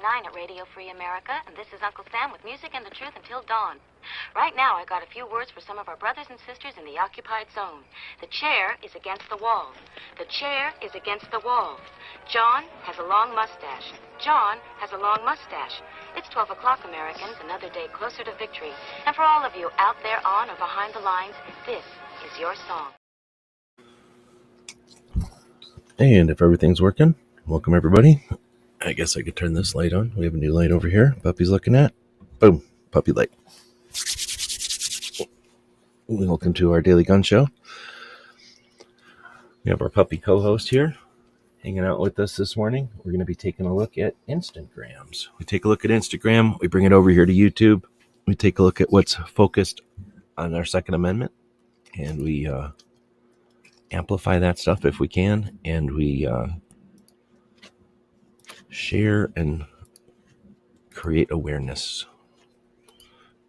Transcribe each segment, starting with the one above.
9 at Radio Free America, and this is Uncle Sam with music and the truth until dawn. Right now, I got a few words for some of our brothers and sisters in the occupied zone. The chair is against the wall. The chair is against the wall. John has a long mustache. John has a long mustache. It's 12 o'clock, Americans, another day closer to victory. And for all of you out there on or behind the lines, this is your song. And if everything's working, welcome everybody. I guess I could turn this light on. We have a new light over here. Puppy's looking at. Boom, puppy light. Welcome to our daily gun show. We have our puppy co-host here hanging out with us this morning. We're going to be taking a look at Instagrams. We take a look at Instagram. We bring it over here to YouTube. We take a look at what's focused on our Second Amendment. And we amplify that stuff if we can. And we share and create awareness.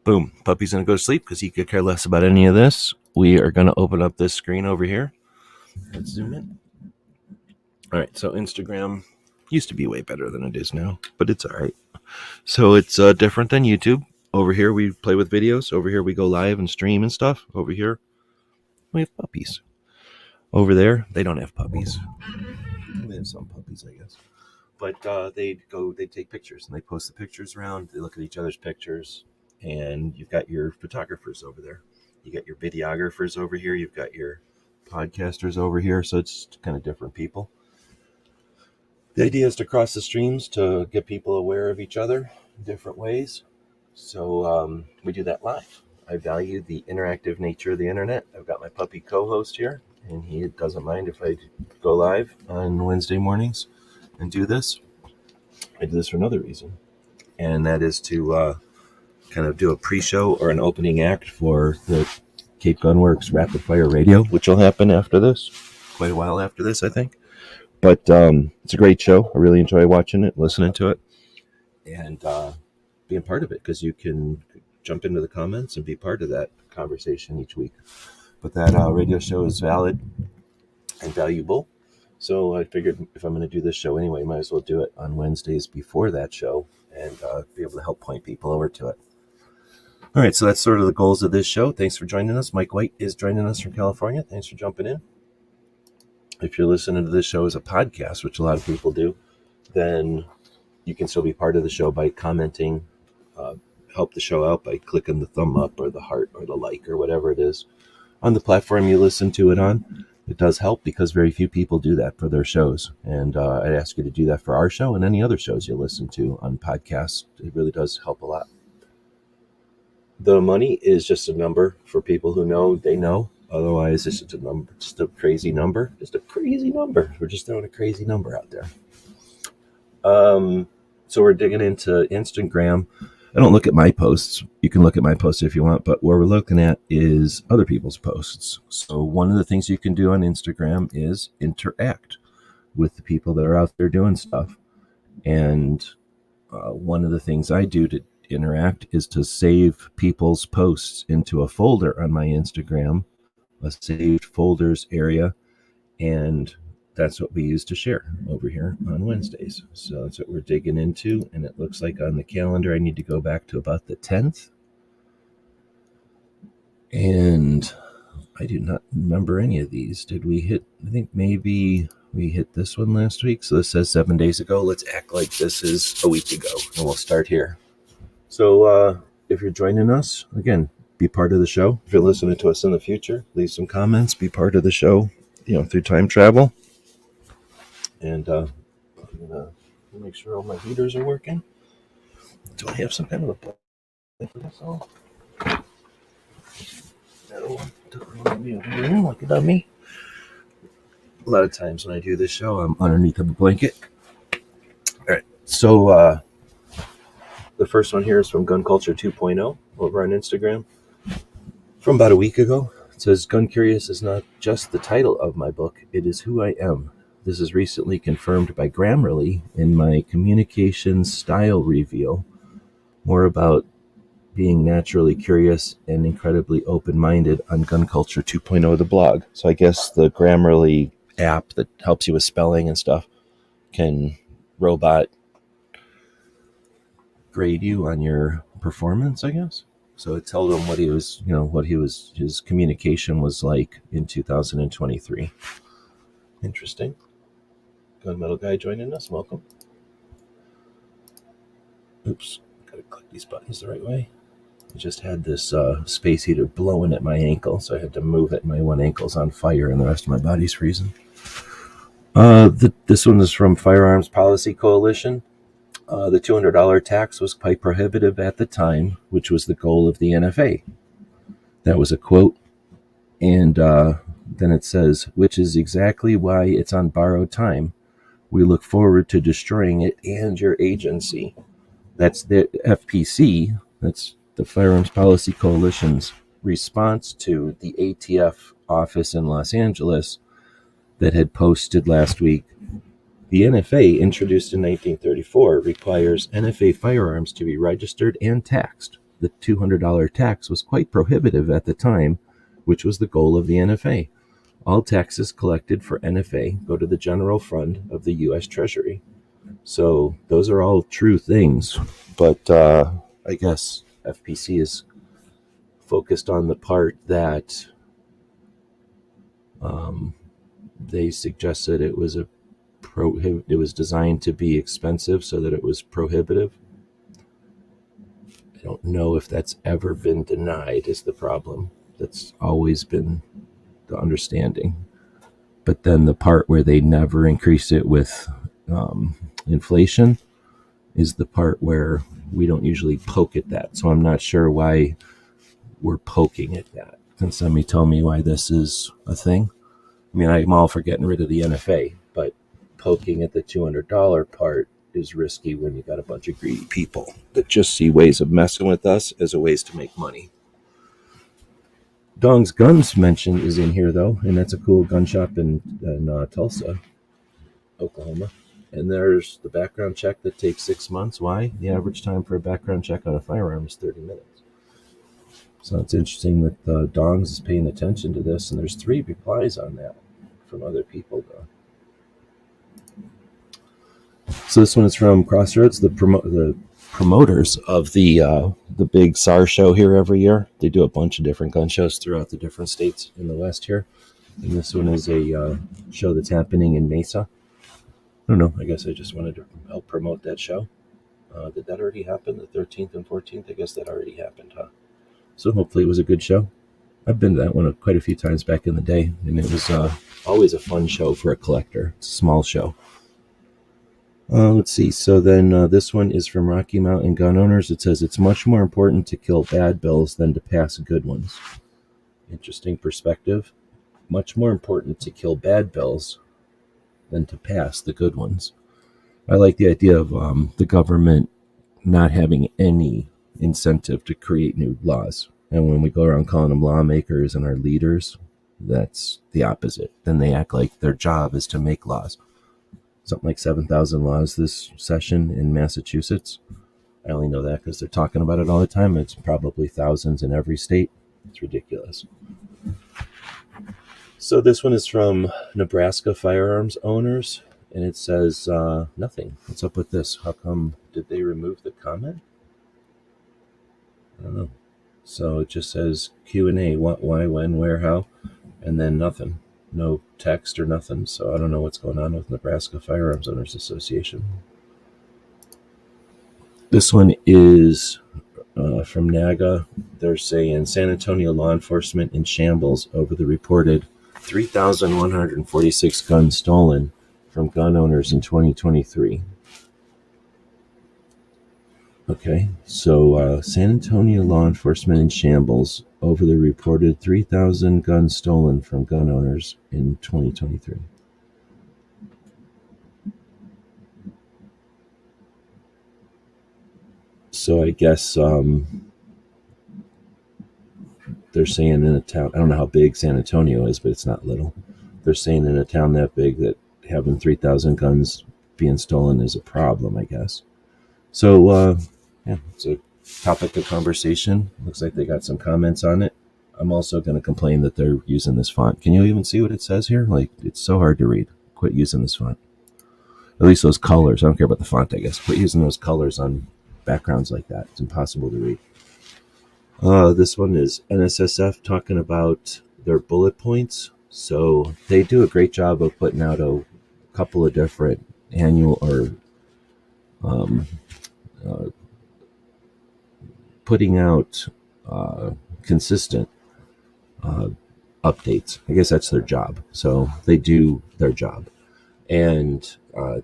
Boom. Puppy's going to go to sleep because he could care less about any of this. We are going to open up this screen over here. Let's zoom in. All right. So Instagram used to be way better than it is now, but it's all right. So it's different than YouTube. Over here, we play with videos. Over here, we go live and stream and stuff. Over here, we have puppies. Over there, they don't have puppies. They have some puppies, I guess. But they take pictures and they post the pictures around. They look at each other's pictures. And you've got your photographers over there. You got your videographers over here. You've got your podcasters over here. So it's kind of different people. The idea is to cross the streams to get people aware of each other in different ways. So we do that live. I value the interactive nature of the internet. I've got my puppy co-host here, and he doesn't mind if I go live on Wednesday mornings and do this. I do this for another reason, and that is to kind of do a pre-show or an opening act for the Cape Gunworks Rapid Fire Radio, which will happen after this, quite a while after this, I think. But it's a great show. I really enjoy watching it, listening to it, and being part of it, because you can jump into the comments and be part of that conversation each week. But that radio show is valid and valuable. So I figured if I'm going to do this show anyway, might as well do it on Wednesdays before that show and be able to help point people over to it. All right, so that's sort of the goals of this show. Thanks for joining us. Mike White is joining us from California. Thanks for jumping in. If you're listening to this show as a podcast, which a lot of people do, then you can still be part of the show by commenting, help the show out by clicking the thumb up or the heart or the like or whatever it is on the platform you listen to it on. It does help because very few people do that for their shows. And I'd ask you to do that for our show and any other shows you listen to on podcasts. It really does help a lot. The money is just a number for people who know, they know. Otherwise, it's just a number, just a crazy number. Just a crazy number. We're just throwing a crazy number out there. So we're digging into Instagram. I don't look at my posts. You can look at my posts if you want, but what we're looking at is other people's posts. So one of the things you can do on Instagram is interact with the people that are out there doing stuff. And one of the things I do to interact is to save people's posts into a folder on my Instagram, a saved folders area, and that's what we use to share over here on Wednesdays. So that's what we're digging into, and it looks like on the calendar I need to go back to about the 10th, and I do not remember any of these. Did we hit, I think maybe we hit this one last week, so this says 7 days ago. Let's act like this is a week ago, and we'll start here. So if you're joining us, again, be part of the show. If you're listening to us in the future, leave some comments, be part of the show, through time travel. And I'm going to make sure all my heaters are working. Do I have some kind of a plan for this all? No, don't want to be over here. Look at me. A lot of times when I do this show, I'm underneath of a blanket. All right, so the first one here is from Gun Culture 2.0 over on Instagram from about a week ago. It says, "Gun Curious is not just the title of my book, it is who I am. This is recently confirmed by Grammarly in my communication style reveal. More about being naturally curious and incredibly open-minded on Gun Culture 2.0, the blog." So I guess the Grammarly app that helps you with spelling and stuff can robot grade you on your performance, I guess. So it told him what he was, his communication was like in 2023. Interesting. Gunmetal guy joining us. Welcome. Oops, gotta click these buttons the right way. I just had this space heater blowing at my ankle, so I had to move it. My one ankle's on fire and the rest of my body's freezing. This one is from Firearms Policy Coalition. The $200 tax was quite prohibitive at the time, which was the goal of the NFA. That was a quote. And then it says, which is exactly why it's on borrowed time. We look forward to destroying it and your agency. That's the FPC, that's the Firearms Policy Coalition's response to the ATF office in Los Angeles that had posted last week. The NFA, introduced in 1934, requires NFA firearms to be registered and taxed. The $200 tax was quite prohibitive at the time, which was the goal of the NFA. All taxes collected for NFA go to the general fund of the U.S. Treasury. So those are all true things, but I guess FPC is focused on the part that they suggested it was it was designed to be expensive so that it was prohibitive. I don't know if that's ever been denied is the problem. That's always been the understanding. But then the part where they never increase it with inflation is the part where we don't usually poke at that. So I'm not sure why we're poking at that. Can somebody tell me why this is a thing? I mean, I'm all for getting rid of the NFA, but poking at the $200 part is risky when you got a bunch of greedy people that just see ways of messing with us as a ways to make money. Dong's Guns mention is in here, though, and that's a cool gun shop in Tulsa, Oklahoma. And there's the background check that takes 6 months. Why? The average time for a background check on a firearm is 30 minutes. So it's interesting that Dong's is paying attention to this, and there's 3 replies on that from other people, though. So this one is from Crossroads, the promoters of the big SAR show here every year. They do a bunch of different gun shows throughout the different states in the West here. And this one is a show that's happening in Mesa. I don't know. I guess I just wanted to help promote that show. Did that already happen? The 13th and 14th? I guess that already happened, huh? So hopefully it was a good show. I've been to that one quite a few times back in the day, and it was always a fun show for a collector. It's a small show. Let's see. So then this one is from Rocky Mountain Gun Owners. It says, it's much more important to kill bad bills than to pass good ones. Interesting perspective. Much more important to kill bad bills than to pass the good ones. I like the idea of the government not having any incentive to create new laws. And when we go around calling them lawmakers and our leaders, that's the opposite. Then they act like their job is to make laws. Something like 7,000 laws this session in Massachusetts. I only know that because they're talking about it all the time. It's probably thousands in every state. It's ridiculous. So this one is from Nebraska Firearms Owners, and it says nothing. What's up with this? How come did they remove the comment? I don't know. So it just says Q&A, what, why, when, where, how, and then nothing. No text or nothing. So I don't know what's going on with Nebraska Firearms Owners Association. This one is from NAGA. They're saying San Antonio law enforcement in shambles over the reported 3,146 guns stolen from gun owners in 2023. Okay, so San Antonio law enforcement in shambles over the reported 3,000 guns stolen from gun owners in 2023. So I guess they're saying in a town, I don't know how big San Antonio is, but it's not little. They're saying in a town that big that having 3,000 guns being stolen is a problem, I guess. So, yeah, it's a topic of conversation. Looks like they got some comments on it. I'm also going to complain that they're using this font. Can you even see what it says here? Like, it's so hard to read. Quit using this font. At least those colors. I don't care about the font, I guess. Quit using those colors on backgrounds like that. It's impossible to read. This one is NSSF talking about their bullet points. So they do a great job of putting out a couple of different annual or putting out consistent updates. I guess that's their job. So they do their job. And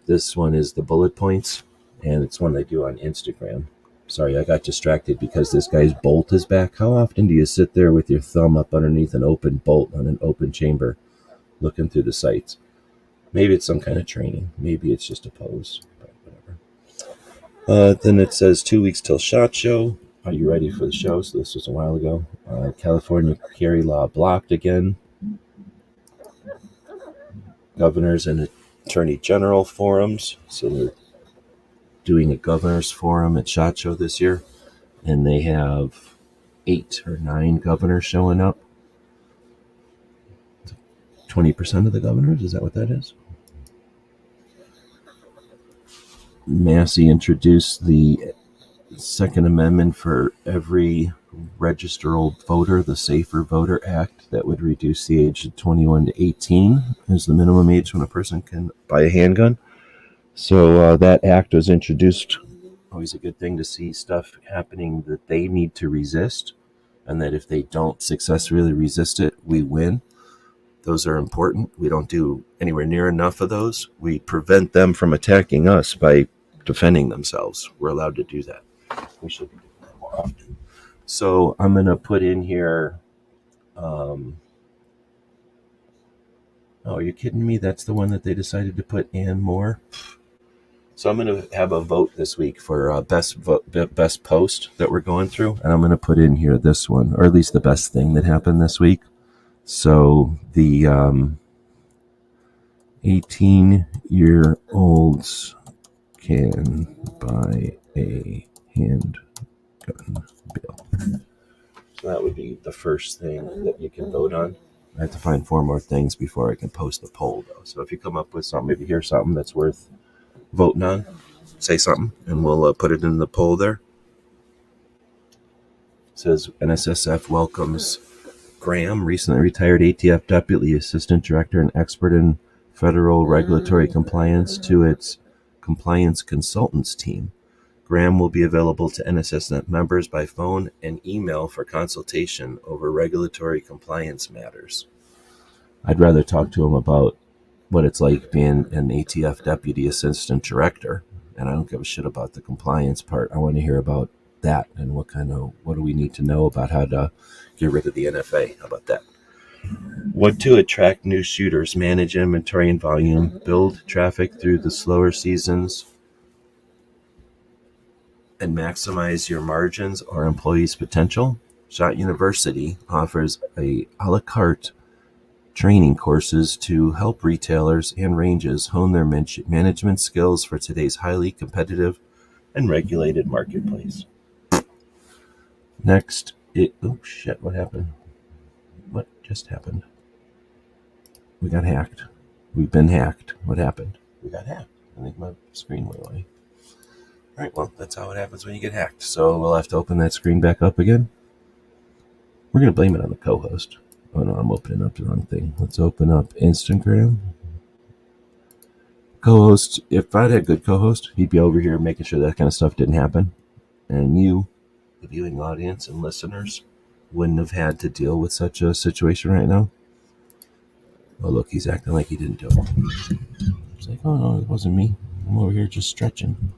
this one is the bullet points, and it's one they do on Instagram. Sorry, I got distracted because this guy's bolt is back. How often do you sit there with your thumb up underneath an open bolt on an open chamber looking through the sights? Maybe it's some kind of training. Maybe it's just a pose, but whatever. Then it says 2 weeks till SHOT Show. Are you ready for the show? So this was a while ago. California carry law blocked again. Governors and Attorney General forums. So they're doing a governor's forum at SHOT Show this year. And they have 8 or 9 governors showing up. 20% of the governors? Is that what that is? Massey introduced the Second Amendment for every registered voter, the Safer Voter Act, that would reduce the age of 21 to 18 as the minimum age when a person can buy a handgun. So that act was introduced. Always a good thing to see stuff happening that they need to resist, and that if they don't successfully resist it, we win. Those are important. We don't do anywhere near enough of those. We prevent them from attacking us by defending themselves. We're allowed to do that. We should be doing that more often. So I'm going to put in here. Oh, are you kidding me? That's the one that they decided to put and more. So I'm going to have a vote this week for best post that we're going through. And I'm going to put in here this one, or at least the best thing that happened this week. So the 18-year-olds can buy a handgun bill. So that would be the first thing that you can vote on. I have to find 4 more things before I can post the poll, though. So if you come up with something, if you hear something that's worth voting on, say something, and we'll put it in the poll there. It says NSSF welcomes Graham, recently retired ATF Deputy Assistant Director and expert in federal regulatory compliance, to its compliance consultants team. Graham will be available to NSSF members by phone and email for consultation over regulatory compliance matters. I'd rather talk to him about what it's like being an ATF Deputy Assistant Director, and I don't give a shit about the compliance part. I want to hear about that and what do we need to know about how to get rid of the NFA. How about that? What to attract new shooters, manage inventory and volume, build traffic through the slower seasons, and maximize your margins or employees' potential. SHOT University offers a la carte training courses to help retailers and ranges hone their management skills for today's highly competitive and regulated marketplace. Next, oh shit, what happened? What just happened? We got hacked. We've been hacked. What happened? We got hacked. I think my screen went away. All right, well, that's how it happens when you get hacked. So we'll have to open that screen back up again. We're going to blame it on the co-host. Oh no, I'm opening up the wrong thing. Let's open up Instagram. Co-host, if I'd had a good co-host, he'd be over here making sure that kind of stuff didn't happen. And you, the viewing audience and listeners, wouldn't have had to deal with such a situation right now. Oh, look, he's acting like he didn't do it. It's like, oh no, it wasn't me. I'm over here just stretching.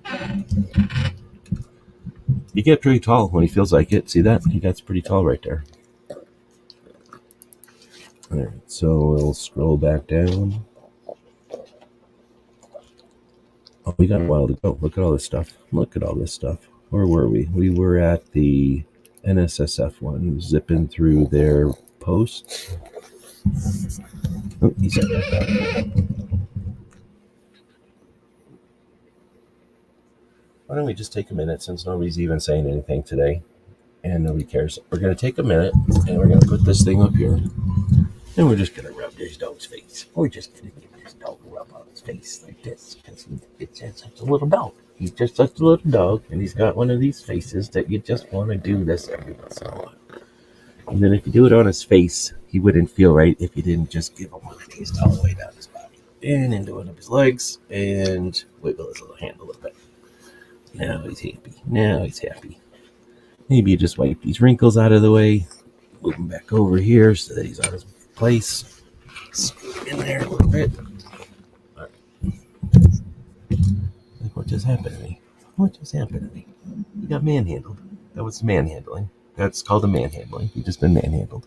He gets pretty tall when he feels like it. See that? He gets pretty tall right there. All right, so we'll scroll back down. Oh, we got a while to go. Look at all this stuff. Look at all this stuff. Where were we? We were at the NSSF one, zipping through their posts. Oh, he's Why don't we just take a minute, since nobody's even saying anything today and nobody cares. We're going to take a minute and we're going to put this thing up here and we're just going to rub this dog's face. We're just going to give this dog a rub on his face like this because it's a little dog. He's just such a little dog, and he's got one of these faces that you just want to do this every once in a while. And then if you do it on his face, he wouldn't feel right if you didn't just give him one of these all the way down his body and into one of his legs and wiggle his little hand a little bit. Now he's happy. Now he's happy. Maybe you just wipe these wrinkles out of the way, move him back over here so that he's on his place. Scoot in there a little bit. All right. Like, what just happened to me? What just happened to me? You got manhandled. That was manhandling. That's called a manhandling. You've just been manhandled.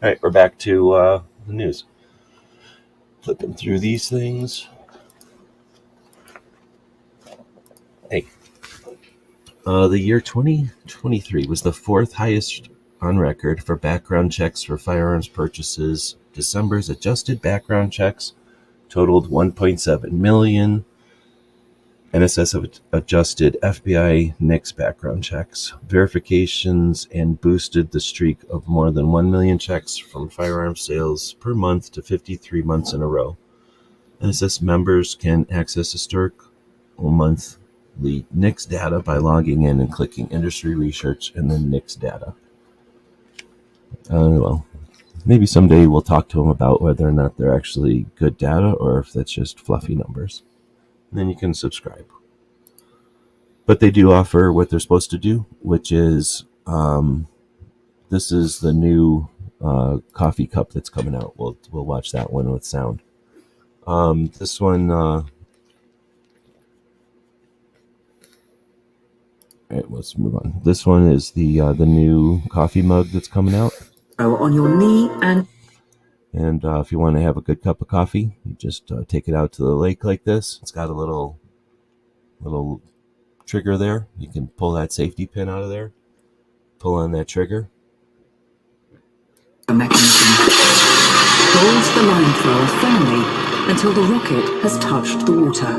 All right, we're back to the news. Flipping through these things. Hey. The year 2023 was the fourth highest on record for background checks for firearms purchases. December's adjusted background checks totaled 1.7 million. NSS adjusted FBI NICS background checks, verifications, and boosted the streak of more than 1 million checks from firearm sales per month to 53 months in a row. NSS members can access historical monthly NICS data by logging in and clicking industry research and then NICS data. Well, maybe someday we'll talk to them about whether or not they're actually good data or if that's just fluffy numbers. And then you can subscribe. But they do offer what they're supposed to do, which is this is the new coffee cup that's coming out. We'll watch that one with sound. This one, all right, let's move on. This one is the new coffee mug that's coming out. On your knee and if you want to have a good cup of coffee, you just take it out to the lake like this. It's got a little trigger there. You can pull that safety pin out of there. Pull on that trigger. A mechanism holds the line thrower firmly until the rocket has touched the water.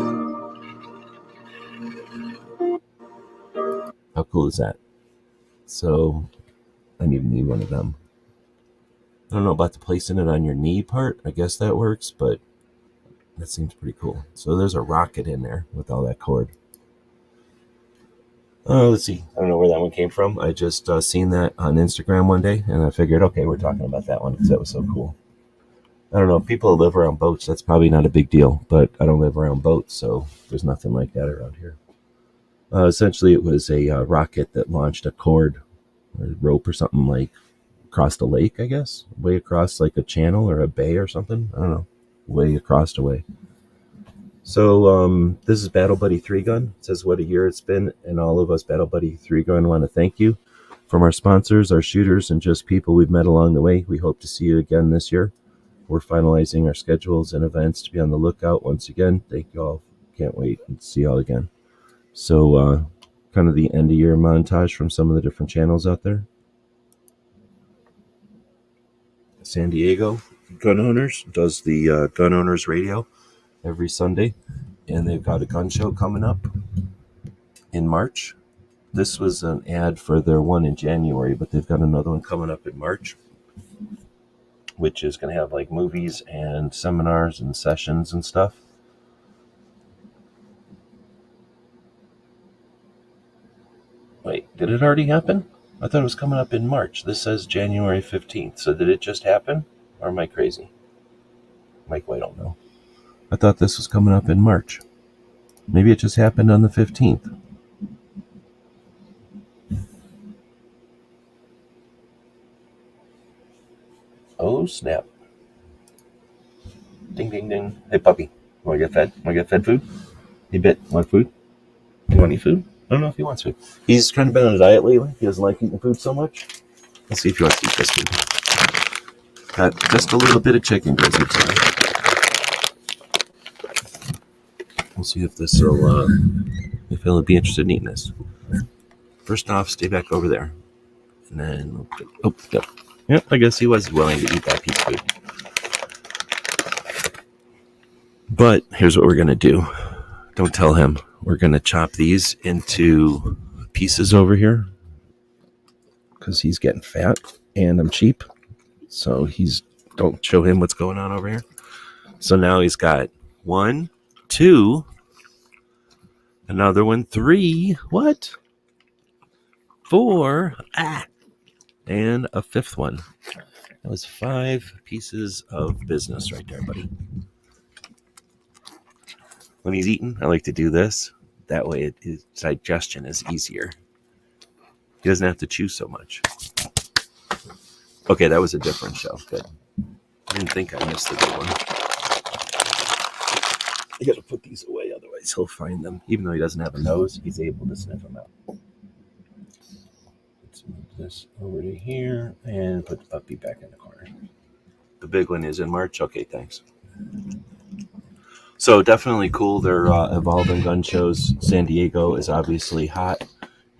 How cool is that? So I need one of them. I don't know about the placing it on your knee part. I guess that works, but that seems pretty cool. So there's a rocket in there with all that cord. Let's see. I don't know where that one came from. I just seen that on Instagram one day, and I figured, okay, we're talking about that one because that was so cool. I don't know. If people live around boats, that's probably not a big deal, but I don't live around boats, so there's nothing like that around here. Essentially, it was a rocket that launched a cord or a rope or something like across the lake, I guess, way across like a channel or a bay or something. I don't know, way across the way. So this is Battle Buddy 3 Gun. It says what a year it's been, and all of us Battle Buddy 3 Gun want to thank you. From our sponsors, our shooters, and just people we've met along the way, we hope to see you again this year. We're finalizing our schedules and events to be on the lookout once again. Thank you all. Can't wait to see you all again. So kind of the end of year montage from some of the different channels out there. San Diego Gun Owners does the Gun Owners Radio every Sunday, and they've got a gun show coming up in March. This was an ad for their one in January, but they've got another one coming up in March, which is going to have like movies and seminars and sessions and stuff. Wait, did it already happen? I thought it was coming up in March. This says January 15th. So did it just happen? Or am I crazy? Mike, I don't know. I thought this was coming up in March. Maybe it just happened on the 15th. Oh, snap. Ding, ding, ding. Hey, puppy. Want to get fed? Want to get fed food? Hey, Bit. Want food? You want any food? I don't know if he wants food. He's kind of been on a diet lately. He doesn't like eating food so much. Let's see if he wants to eat this food. Got just a little bit of chicken grizzly today. We'll see if this will, if he'll be interested in eating this. First off, stay back over there. And then, oh, yep. Yep, I guess he was willing to eat that piece of food. But here's what we're going to do. Don't tell him. We're going to chop these into pieces over here because he's getting fat and I'm cheap. So don't show him what's going on over here. So now he's got 1, 2, Another one. 3. What? 4. And a 5th one. That was 5 pieces of business right there, buddy. When he's eating, I like to do this. That way his digestion is easier. He doesn't have to chew so much. Okay, that was a different show. Good. I didn't think I missed the good one. I gotta put these away, otherwise he'll find them. Even though he doesn't have a nose, he's able to sniff them out. Let's move this over to here and put the puppy back in the corner. The big one is in March. Okay, thanks. So definitely cool. They're evolving gun shows. San Diego is obviously hot.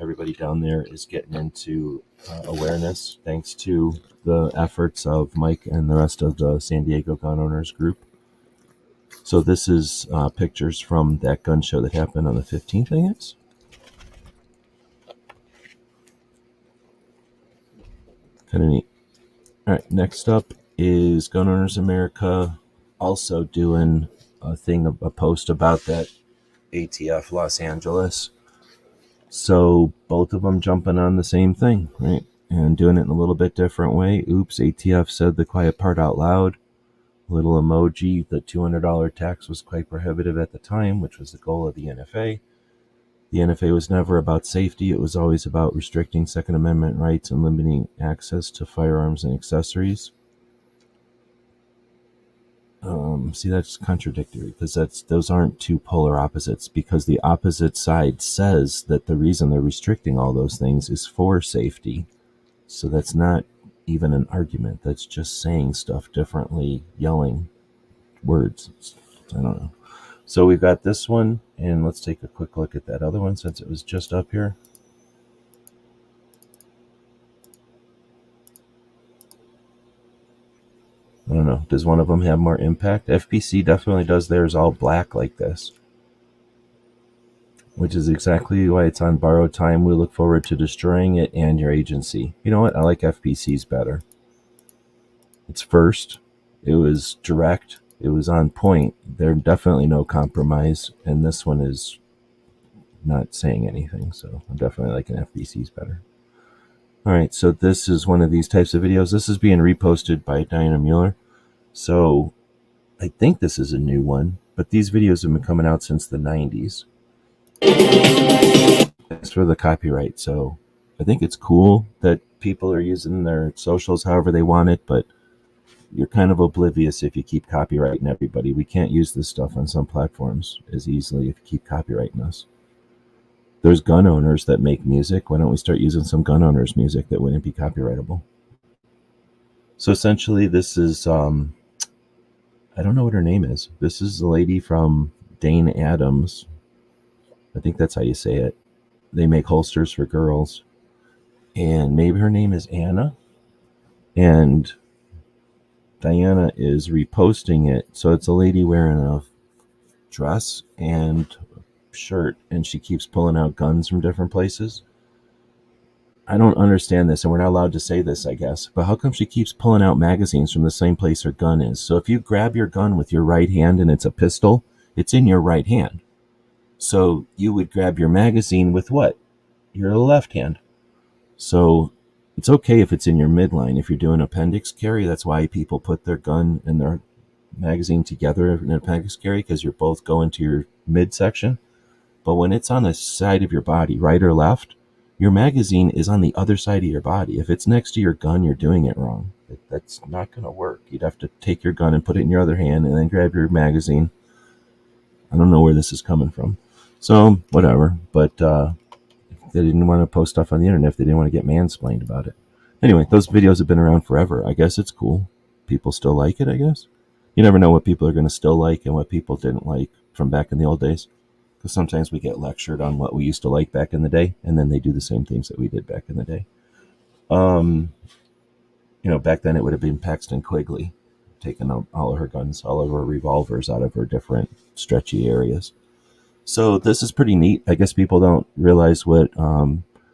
Everybody down there is getting into awareness thanks to the efforts of Mike and the rest of the San Diego gun owners group. So this is pictures from that gun show that happened on the 15th, I guess. Kind of neat. All right, next up is Gun Owners America also doing a post about that ATF Los Angeles. So both of them jumping on the same thing, right? And doing it in a little bit different way. Oops, ATF said the quiet part out loud. Little emoji. The $200 tax was quite prohibitive at the time, which was the goal of the NFA. The NFA was never about safety. It was always about restricting Second Amendment rights and limiting access to firearms and accessories. See, that's contradictory because those aren't two polar opposites, because the opposite side says that the reason they're restricting all those things is for safety. So that's not even an argument. That's just saying stuff differently, yelling words. I don't know. So we've got this one, and let's take a quick look at that other one since it was just up here. I don't know. Does one of them have more impact? FPC definitely does theirs all black like this, which is exactly why it's on borrowed time. We look forward to destroying it and your agency. You know what? I like FPC's better. It's first. It was direct. It was on point. There's definitely no compromise, and this one is not saying anything, so I'm definitely liking FPC's better. All right, so this is one of these types of videos. This is being reposted by Diana Mueller. So I think this is a new one, but these videos have been coming out since the 90s. It's for the copyright, so I think it's cool that people are using their socials however they want it, but you're kind of oblivious if you keep copyrighting everybody. We can't use this stuff on some platforms as easily if you keep copyrighting us. There's gun owners that make music. Why don't we start using some gun owners' music that wouldn't be copyrightable? So essentially, this is, I don't know what her name is. This is the lady from Dane Adams. I think that's how you say it. They make holsters for girls. And maybe her name is Anna. And Diana is reposting it. So it's a lady wearing a dress and shirt, and she keeps pulling out guns from different places. I don't understand this, and we're not allowed to say this, I guess, but how come she keeps pulling out magazines from the same place her gun is? So if you grab your gun with your right hand and it's a pistol, it's in your right hand. So you would grab your magazine with what? Your left hand. So it's okay if it's in your midline. If you're doing appendix carry, that's why people put their gun and their magazine together in an appendix carry, because you're both going to your midsection. But when it's on the side of your body, right or left, your magazine is on the other side of your body. If it's next to your gun, you're doing it wrong. That's not going to work. You'd have to take your gun and put it in your other hand and then grab your magazine. I don't know where this is coming from. So, whatever. But if they didn't want to post stuff on the internet, if they didn't want to get mansplained about it. Anyway, those videos have been around forever. I guess it's cool. People still like it, I guess. You never know what people are going to still like and what people didn't like from back in the old days. Because sometimes we get lectured on what we used to like back in the day, and then they do the same things that we did back in the day. Back then it would have been Paxton Quigley taking all of her guns, all of her revolvers out of her different stretchy areas. So this is pretty neat. I guess people don't realize what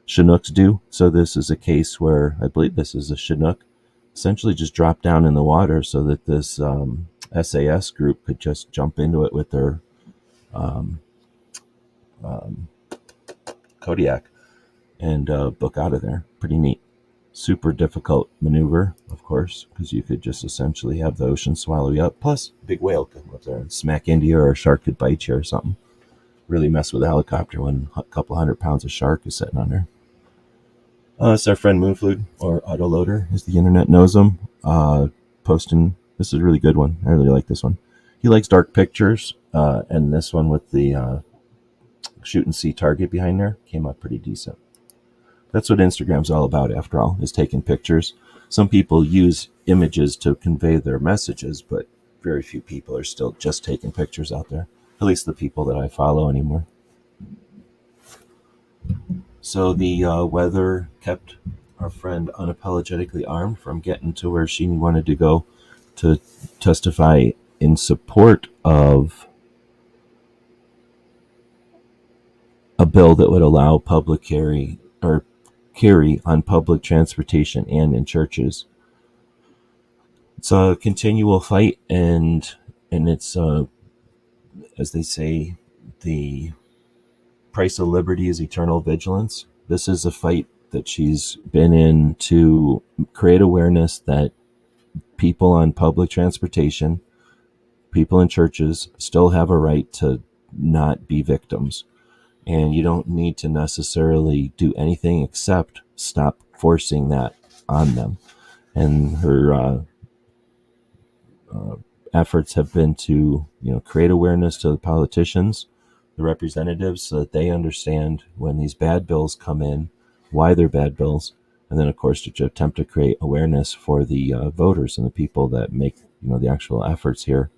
Chinooks do. So this is a case where I believe this is a Chinook essentially just dropped down in the water so that this SAS group could just jump into it with their Kodiak and book out of there. Pretty neat. Super difficult maneuver, of course, because you could just essentially have the ocean swallow you up. Plus, a big whale could come up there and smack into you, or a shark could bite you or something. Really mess with a helicopter when a couple 100 pounds of shark is sitting on there. It's our friend Moonfluid, or Autoloader, as the internet knows him, posting. This is a really good one. I really like this one. He likes dark pictures, and this one with the shoot and see target behind there came up pretty decent. That's what Instagram's all about, after all, is taking pictures. Some people use images to convey their messages, but very few people are still just taking pictures out there. At least the people that I follow anymore. So the weather kept our friend unapologetically armed from getting to where she wanted to go to testify in support of a bill that would allow public carry on public transportation and in churches. It's a continual fight, and it's as they say, the price of liberty is eternal vigilance. This is a fight that she's been in to create awareness that people on public transportation, people in churches, still have a right to not be victims. And you don't need to necessarily do anything except stop forcing that on them. And her efforts have been to, create awareness to the politicians, the representatives, so that they understand when these bad bills come in, why they're bad bills, and then, of course, to attempt to create awareness for the voters and the people that make, the actual efforts here,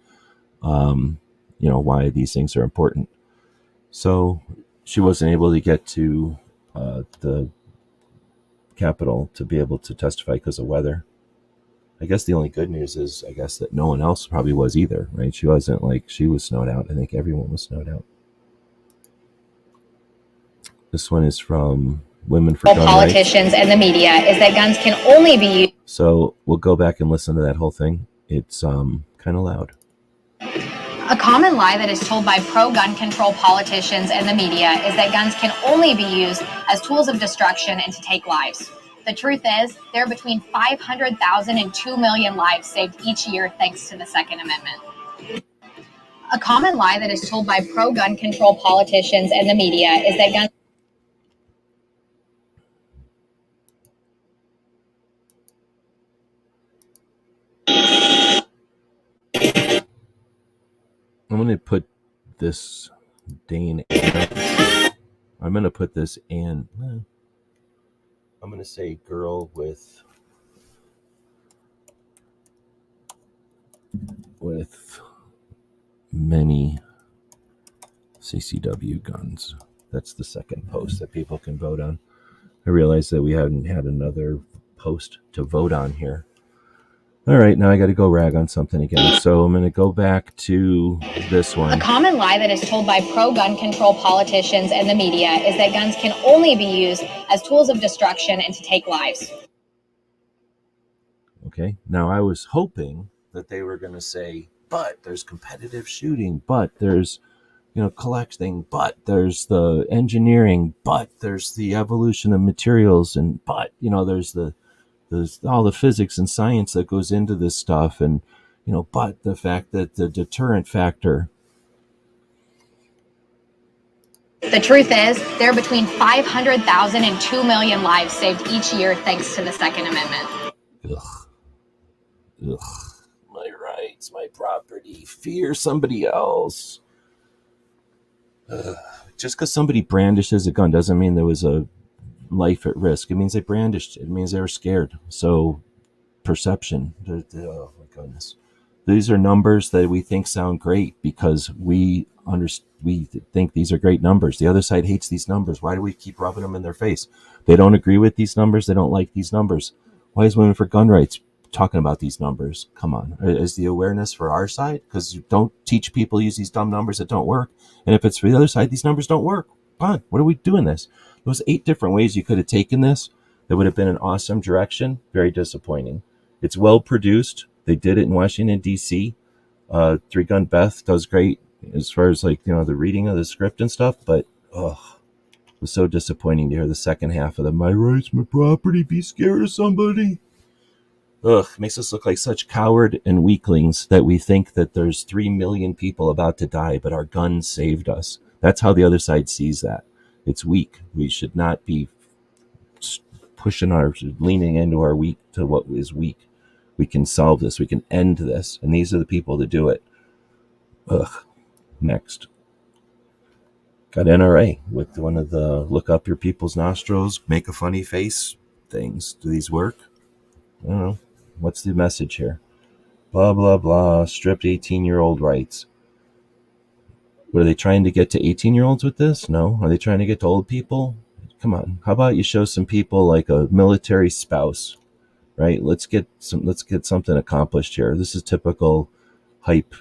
why these things are important. So she wasn't able to get to the Capitol to be able to testify because of weather. I guess the only good news is, that no one else probably was either, right? She wasn't like she was snowed out. I think everyone was snowed out. This one is from Women for Gun Politicians Rights. And the media is that guns can only be used. So we'll go back and listen to that whole thing. It's kind of loud. A common lie that is told by pro-gun control politicians and the media is that guns can only be used as tools of destruction and to take lives. The truth is, there are between 500,000 and 2 million lives saved each year thanks to the Second Amendment. A common lie that is told by pro-gun control politicians and the media is that guns... I'm going to put this I'm going to put this in. I'm going to say girl with many CCW guns. That's the second post that people can vote on. I realize that we haven't had another post to vote on here. All right, now I got to go rag on something again. So I'm going to go back to this one. A common lie that is told by pro-gun control politicians and the media is that guns can only be used as tools of destruction and to take lives. Okay, now I was hoping that they were going to say, but there's competitive shooting, but there's, collecting, but there's the engineering, but there's the evolution of materials, and but, there's all the physics and science that goes into this stuff, and but the fact that the deterrent factor. The truth is, there are between 500,000 and 2 million lives saved each year thanks to the Second Amendment. Ugh, my rights, my property, fear somebody else. Just because somebody brandishes a gun doesn't mean there was a life at risk. It means they brandished it. It means they were scared. So perception. Oh my goodness. These are numbers that we think sound great because we think these are great numbers. The other side hates these numbers. Why do we keep rubbing them in their face? They don't agree with these numbers. They don't like these numbers. Why is Women for Gun Rights talking about these numbers? Come on. Is the awareness for our side? Because you don't teach people to use these dumb numbers that don't work. And if it's for the other side, these numbers don't work. Come on. What are we doing this? There was 8 different ways you could have taken this. That would have been an awesome direction. Very disappointing. It's well produced. They did it in Washington, D.C. Three Gun Beth does great as far as the reading of the script and stuff. But Ugh. It was so disappointing to hear the second half of the "my rights, my property, be scared of somebody." Ugh, makes us look like such coward and weaklings that we think that there's 3 million people about to die, but our guns saved us. That's how the other side sees that. It's weak. We should not be leaning into our weak to what is weak. We can solve this. We can end this. And these are the people that do it. Ugh. Next. Got NRA with one of the look up your people's nostrils, make a funny face things. Do these work? I don't know. What's the message here? Blah, blah, blah. Stripped 18-year-old rights. Were they trying to get to 18-year-olds with this? No. Are they trying to get to old people? Come on. How about you show some people like a military spouse, right? Let's get something accomplished here. This is typical hype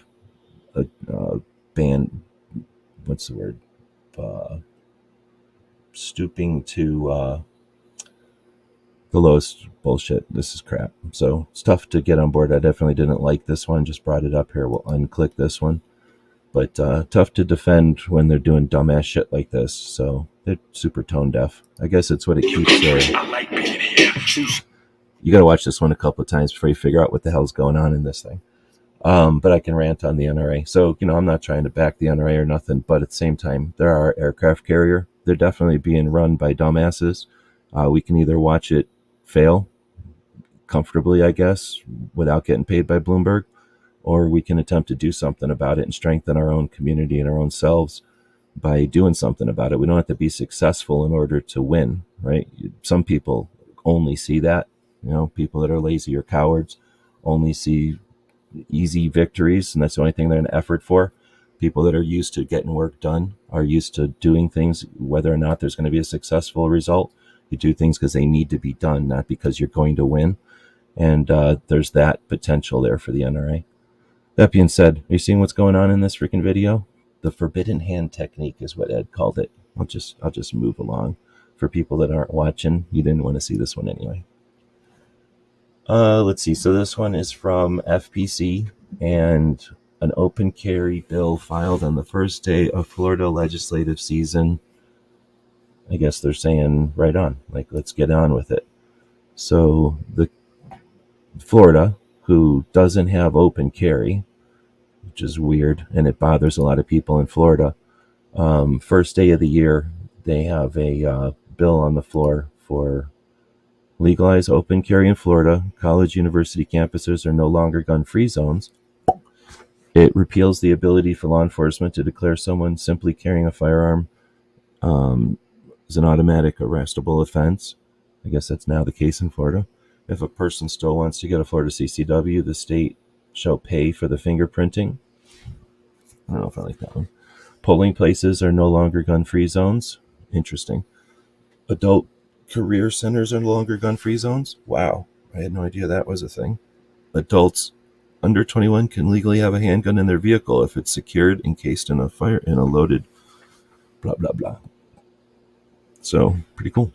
band. What's the word? Stooping to the lowest bullshit. This is crap. So it's tough to get on board. I definitely didn't like this one. Just brought it up here. We'll unclick this one. But tough to defend when they're doing dumbass shit like this. So they're super tone deaf. I guess it's what it keeps there. You got to watch this one a couple of times before you figure out what the hell's going on in this thing. But I can rant on the NRA. So, I'm not trying to back the NRA or nothing, but at the same time, they're our aircraft carrier. They're definitely being run by dumbasses. We can either watch it fail comfortably, I guess, without getting paid by Bloomberg, or we can attempt to do something about it and strengthen our own community and our own selves by doing something about it. We don't have to be successful in order to win, right? Some people only see that, people that are lazy or cowards only see easy victories, and that's the only thing they're in effort for. People that are used to getting work done are used to doing things, whether or not there's going to be a successful result. You do things because they need to be done, not because you're going to win. And there's that potential there for the NRA. That being said, are you seeing what's going on in this freaking video? The forbidden hand technique is what Ed called it. I'll just move along. For people that aren't watching, you didn't want to see this one anyway. Let's see. So this one is from FPC and an open carry bill filed on the first day of Florida legislative season. I guess they're saying right on, like, let's get on with it. So the Florida, who doesn't have open carry, which is weird, and it bothers a lot of people in Florida. First day of the year, they have a bill on the floor for legalize open carry in Florida. College university campuses are no longer gun-free zones. It repeals the ability for law enforcement to declare someone simply carrying a firearm as an automatic arrestable offense. I guess that's now the case in Florida. If a person still wants to get a Florida CCW, the state shall pay for the fingerprinting. I don't know if I like that one. Polling places are no longer gun-free zones. Interesting. Adult career centers are no longer gun-free zones. Wow, I had no idea that was a thing. Adults under 21 can legally have a handgun in their vehicle if it's secured, encased in a loaded blah blah blah. So pretty cool.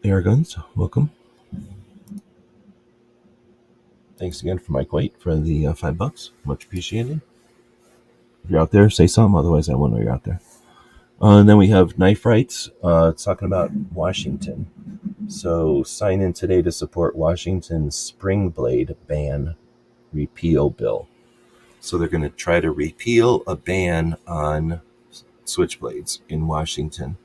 AR Guns, welcome. Thanks again for Mike White for the $5. Much appreciated. If you're out there, say something. Otherwise, I won't know you're out there. And then we have Knife Rights. It's talking about Washington. So sign in today to support Washington's spring blade ban repeal bill. So they're going to try to repeal a ban on switchblades in Washington.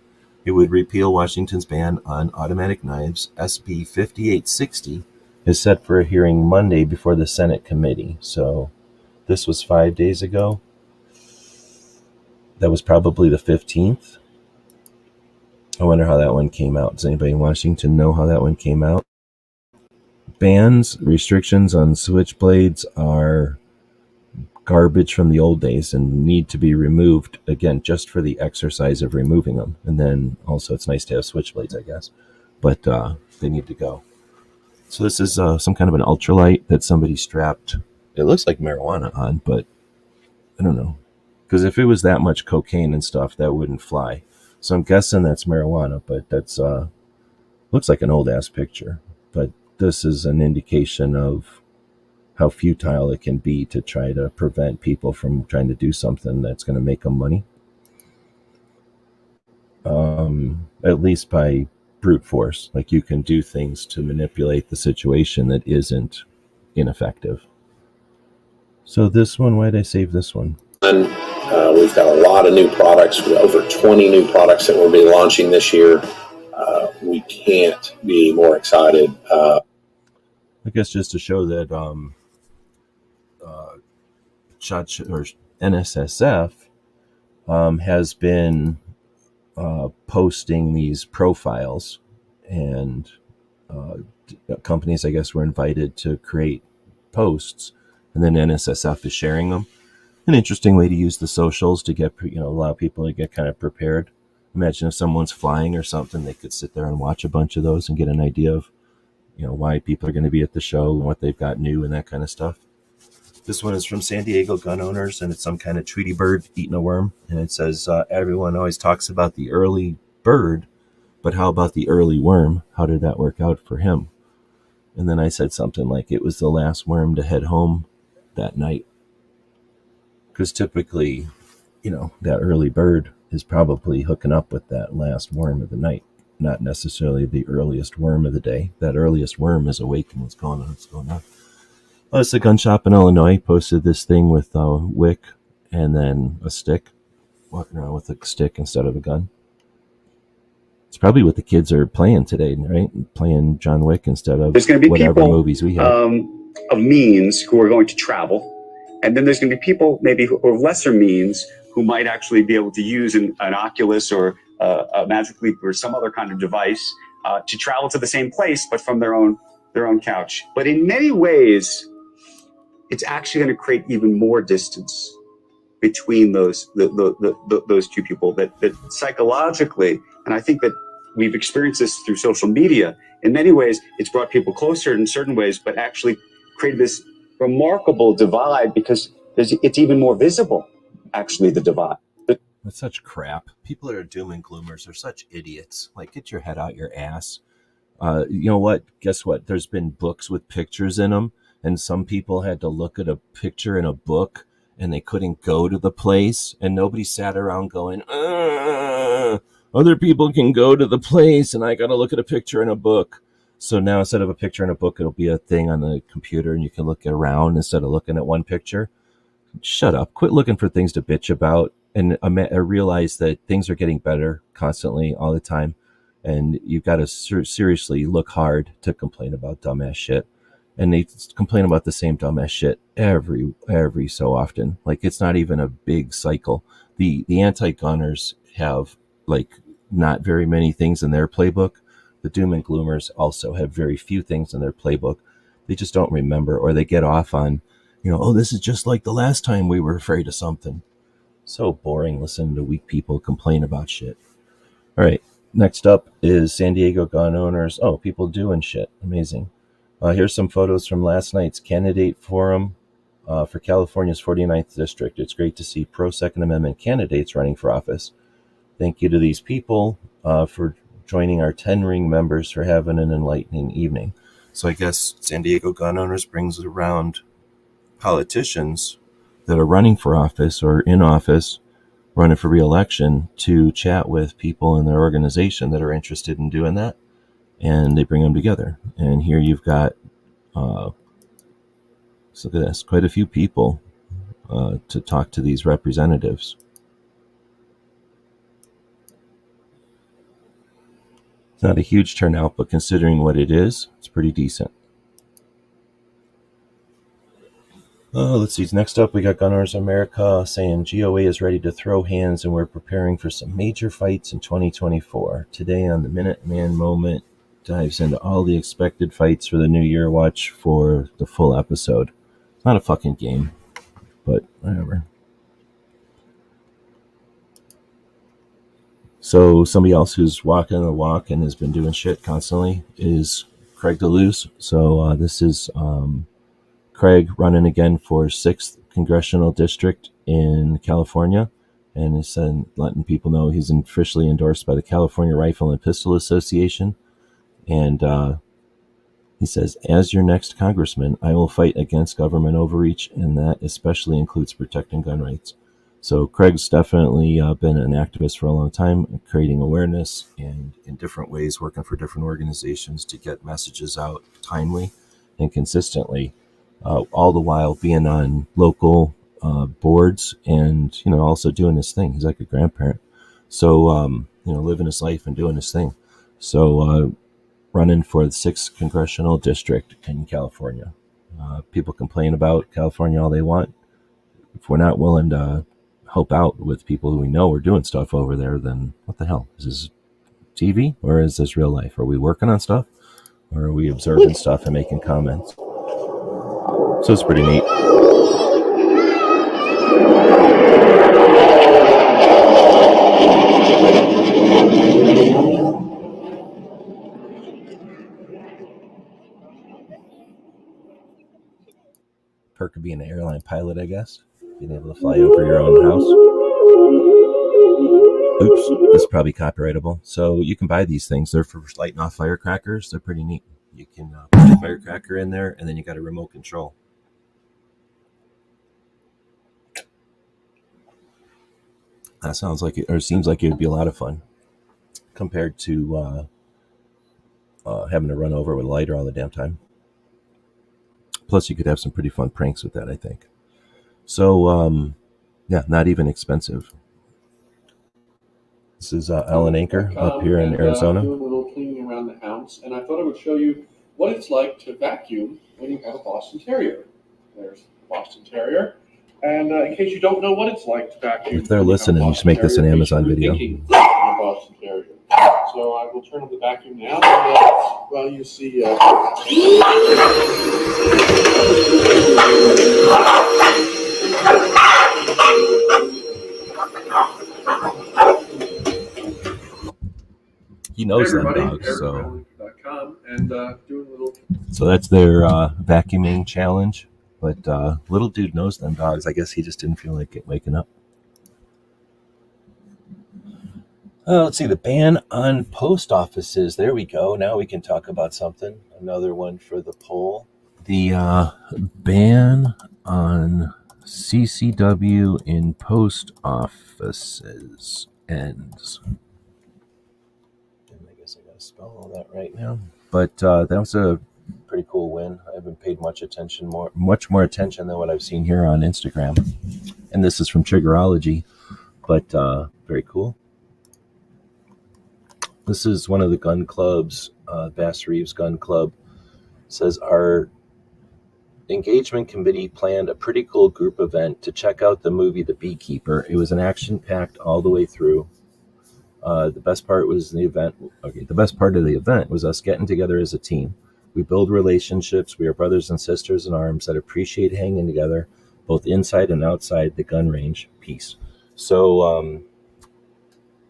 It would repeal Washington's ban on automatic knives. SB 5860 is set for a hearing Monday before the Senate committee. So this was 5 days ago. That was probably the 15th. I wonder how that one came out. Does anybody in Washington know how that one came out? Bans, restrictions on switchblades are garbage from the old days and need to be removed, again, just for the exercise of removing them. And then also it's nice to have switchblades, I guess. But they need to go. So this is some kind of an ultralight that somebody strapped. It looks like marijuana on, but I don't know. Because if it was that much cocaine and stuff, that wouldn't fly. So I'm guessing that's marijuana, but that's looks like an old-ass picture. But this is an indication of how futile it can be to try to prevent people from trying to do something that's going to make them money. At least by brute force. Like, you can do things to manipulate the situation that isn't ineffective. So this one, why did I save this one? We've got a lot of new products, over 20 new products that we'll be launching this year. We can't be more excited. I guess just to show that NSSF has been posting these profiles, and companies, I guess, were invited to create posts, and then NSSF is sharing them. An interesting way to use the socials to get, allow people to get kind of prepared. Imagine if someone's flying or something, they could sit there and watch a bunch of those and get an idea of, why people are going to be at the show and what they've got new and that kind of stuff. This one is from San Diego gun owners, and it's some kind of Tweety bird eating a worm. And it says, everyone always talks about the early bird, but how about the early worm? How did that work out for him? And then I said something like, it was the last worm to head home that night. Because typically, that early bird is probably hooking up with that last worm of the night, not necessarily the earliest worm of the day. That earliest worm is awake and what's going on. Well, it's a gun shop in Illinois posted this thing with a wick and then a stick, walking around with a stick instead of a gun. It's probably what the kids are playing today, right? Playing John Wick instead of there's going to be whatever people, movies we have. Of means who are going to travel. And then there's going to be people maybe who are lesser means who might actually be able to use an Oculus or a Magic Leap or some other kind of device to travel to the same place, but from their own couch. But in many ways, it's actually going to create even more distance between those two people. That psychologically, and I think that we've experienced this through social media. In many ways, it's brought people closer in certain ways, but actually created this remarkable divide because it's even more visible, actually, the divide. That's such crap. People that are doom and gloomers are such idiots. Like, get your head out your ass. You know what? Guess what? There's been books with pictures in them, and some people had to look at a picture in a book, and they couldn't go to the place, and nobody sat around going, other people can go to the place, and I got to look at a picture in a book. So now instead of a picture in a book, it'll be a thing on the computer and you can look around instead of looking at one picture. Shut up. Quit looking for things to bitch about. And I realize that things are getting better constantly all the time. And you've got to seriously look hard to complain about dumbass shit. And they complain about the same dumbass shit every so often. Like, it's not even a big cycle. The anti-gunners have not very many things in their playbook. The doom and gloomers also have very few things in their playbook. They just don't remember, or they get off on, this is just like the last time we were afraid of something. So boring listening to weak people complain about shit. All right, next up is San Diego gun owners. Oh, people doing shit. Amazing. Here's some photos from last night's candidate forum for California's 49th district. It's great to see pro-Second Amendment candidates running for office. Thank you to these people for joining our 10 ring members for having an enlightening evening. So I guess San Diego gun owners brings around politicians that are running for office or in office, running for re-election, to chat with people in their organization that are interested in doing that. And they bring them together. And here you've got, look at this, quite a few people to talk to these representatives. It's not a huge turnout, but considering what it is, it's pretty decent. Let's see. Next up, we got Gun Owners America saying GOA is ready to throw hands and we're preparing for some major fights in 2024. Today on the Minuteman Moment dives into all the expected fights for the new year. Watch for the full episode. It's not a fucking game, but whatever. So somebody else who's walking the walk and has been doing shit constantly is Craig DeLuz. So this is Craig running again for 6th Congressional District in California, and is letting people know he's officially endorsed by the California Rifle and Pistol Association. And He says, as your next congressman, I will fight against government overreach, and that especially includes protecting gun rights. So Craig's definitely been an activist for a long time, creating awareness and in different ways, working for different organizations to get messages out timely and consistently, all the while being on local boards and, also doing his thing. He's like a grandparent. So, living his life and doing his thing. So, running for the 6th Congressional District in California. People complain about California all they want. If we're not willing to help out with people who we know are doing stuff over there, then what the hell? Is this TV or is this real life? Are we working on stuff or are we observing stuff and making comments? So it's pretty neat. Perk of being an airline pilot, I guess. Being able to fly over your own house. Oops, this is probably copyrightable. So you can buy these things. They're for lighting off firecrackers. They're pretty neat. You can put a firecracker in there, and then you got a remote control. That sounds like it, or seems like it would be a lot of fun compared to having to run over with a lighter all the damn time. Plus, you could have some pretty fun pranks with that, I think. So, not even expensive. This is Alan Anchor up here in Arizona. Doing a little cleaning around the house, and I thought I would show you what it's like to vacuum when you have a Boston Terrier. There's a Boston Terrier, and in case you don't know what it's like to vacuum, if they're listening, just make this an Amazon video. Boston Terrier. So I will turn on the vacuum now. Well, you see. He knows them dogs, so that's their vacuuming challenge. But little dude knows them dogs. I guess he just didn't feel like waking up. Let's see, the ban on post offices. There we go. Now we can talk about something. Another one for the poll. The ban on CCW in post offices ends. And I guess I got to spell all that right now. But that was a pretty cool win. I haven't paid much more attention than what I've seen here on Instagram. And this is from Triggerology, but very cool. This is one of the gun clubs, Bass Reeves Gun Club. Says our engagement committee planned a pretty cool group event to check out the movie The Beekeeper. It was an action-packed all the way through. The best part was the event. Okay, the best part of the event was us getting together as a team. We build relationships. We are brothers and sisters in arms that appreciate hanging together, both inside and outside the gun range. Peace. So,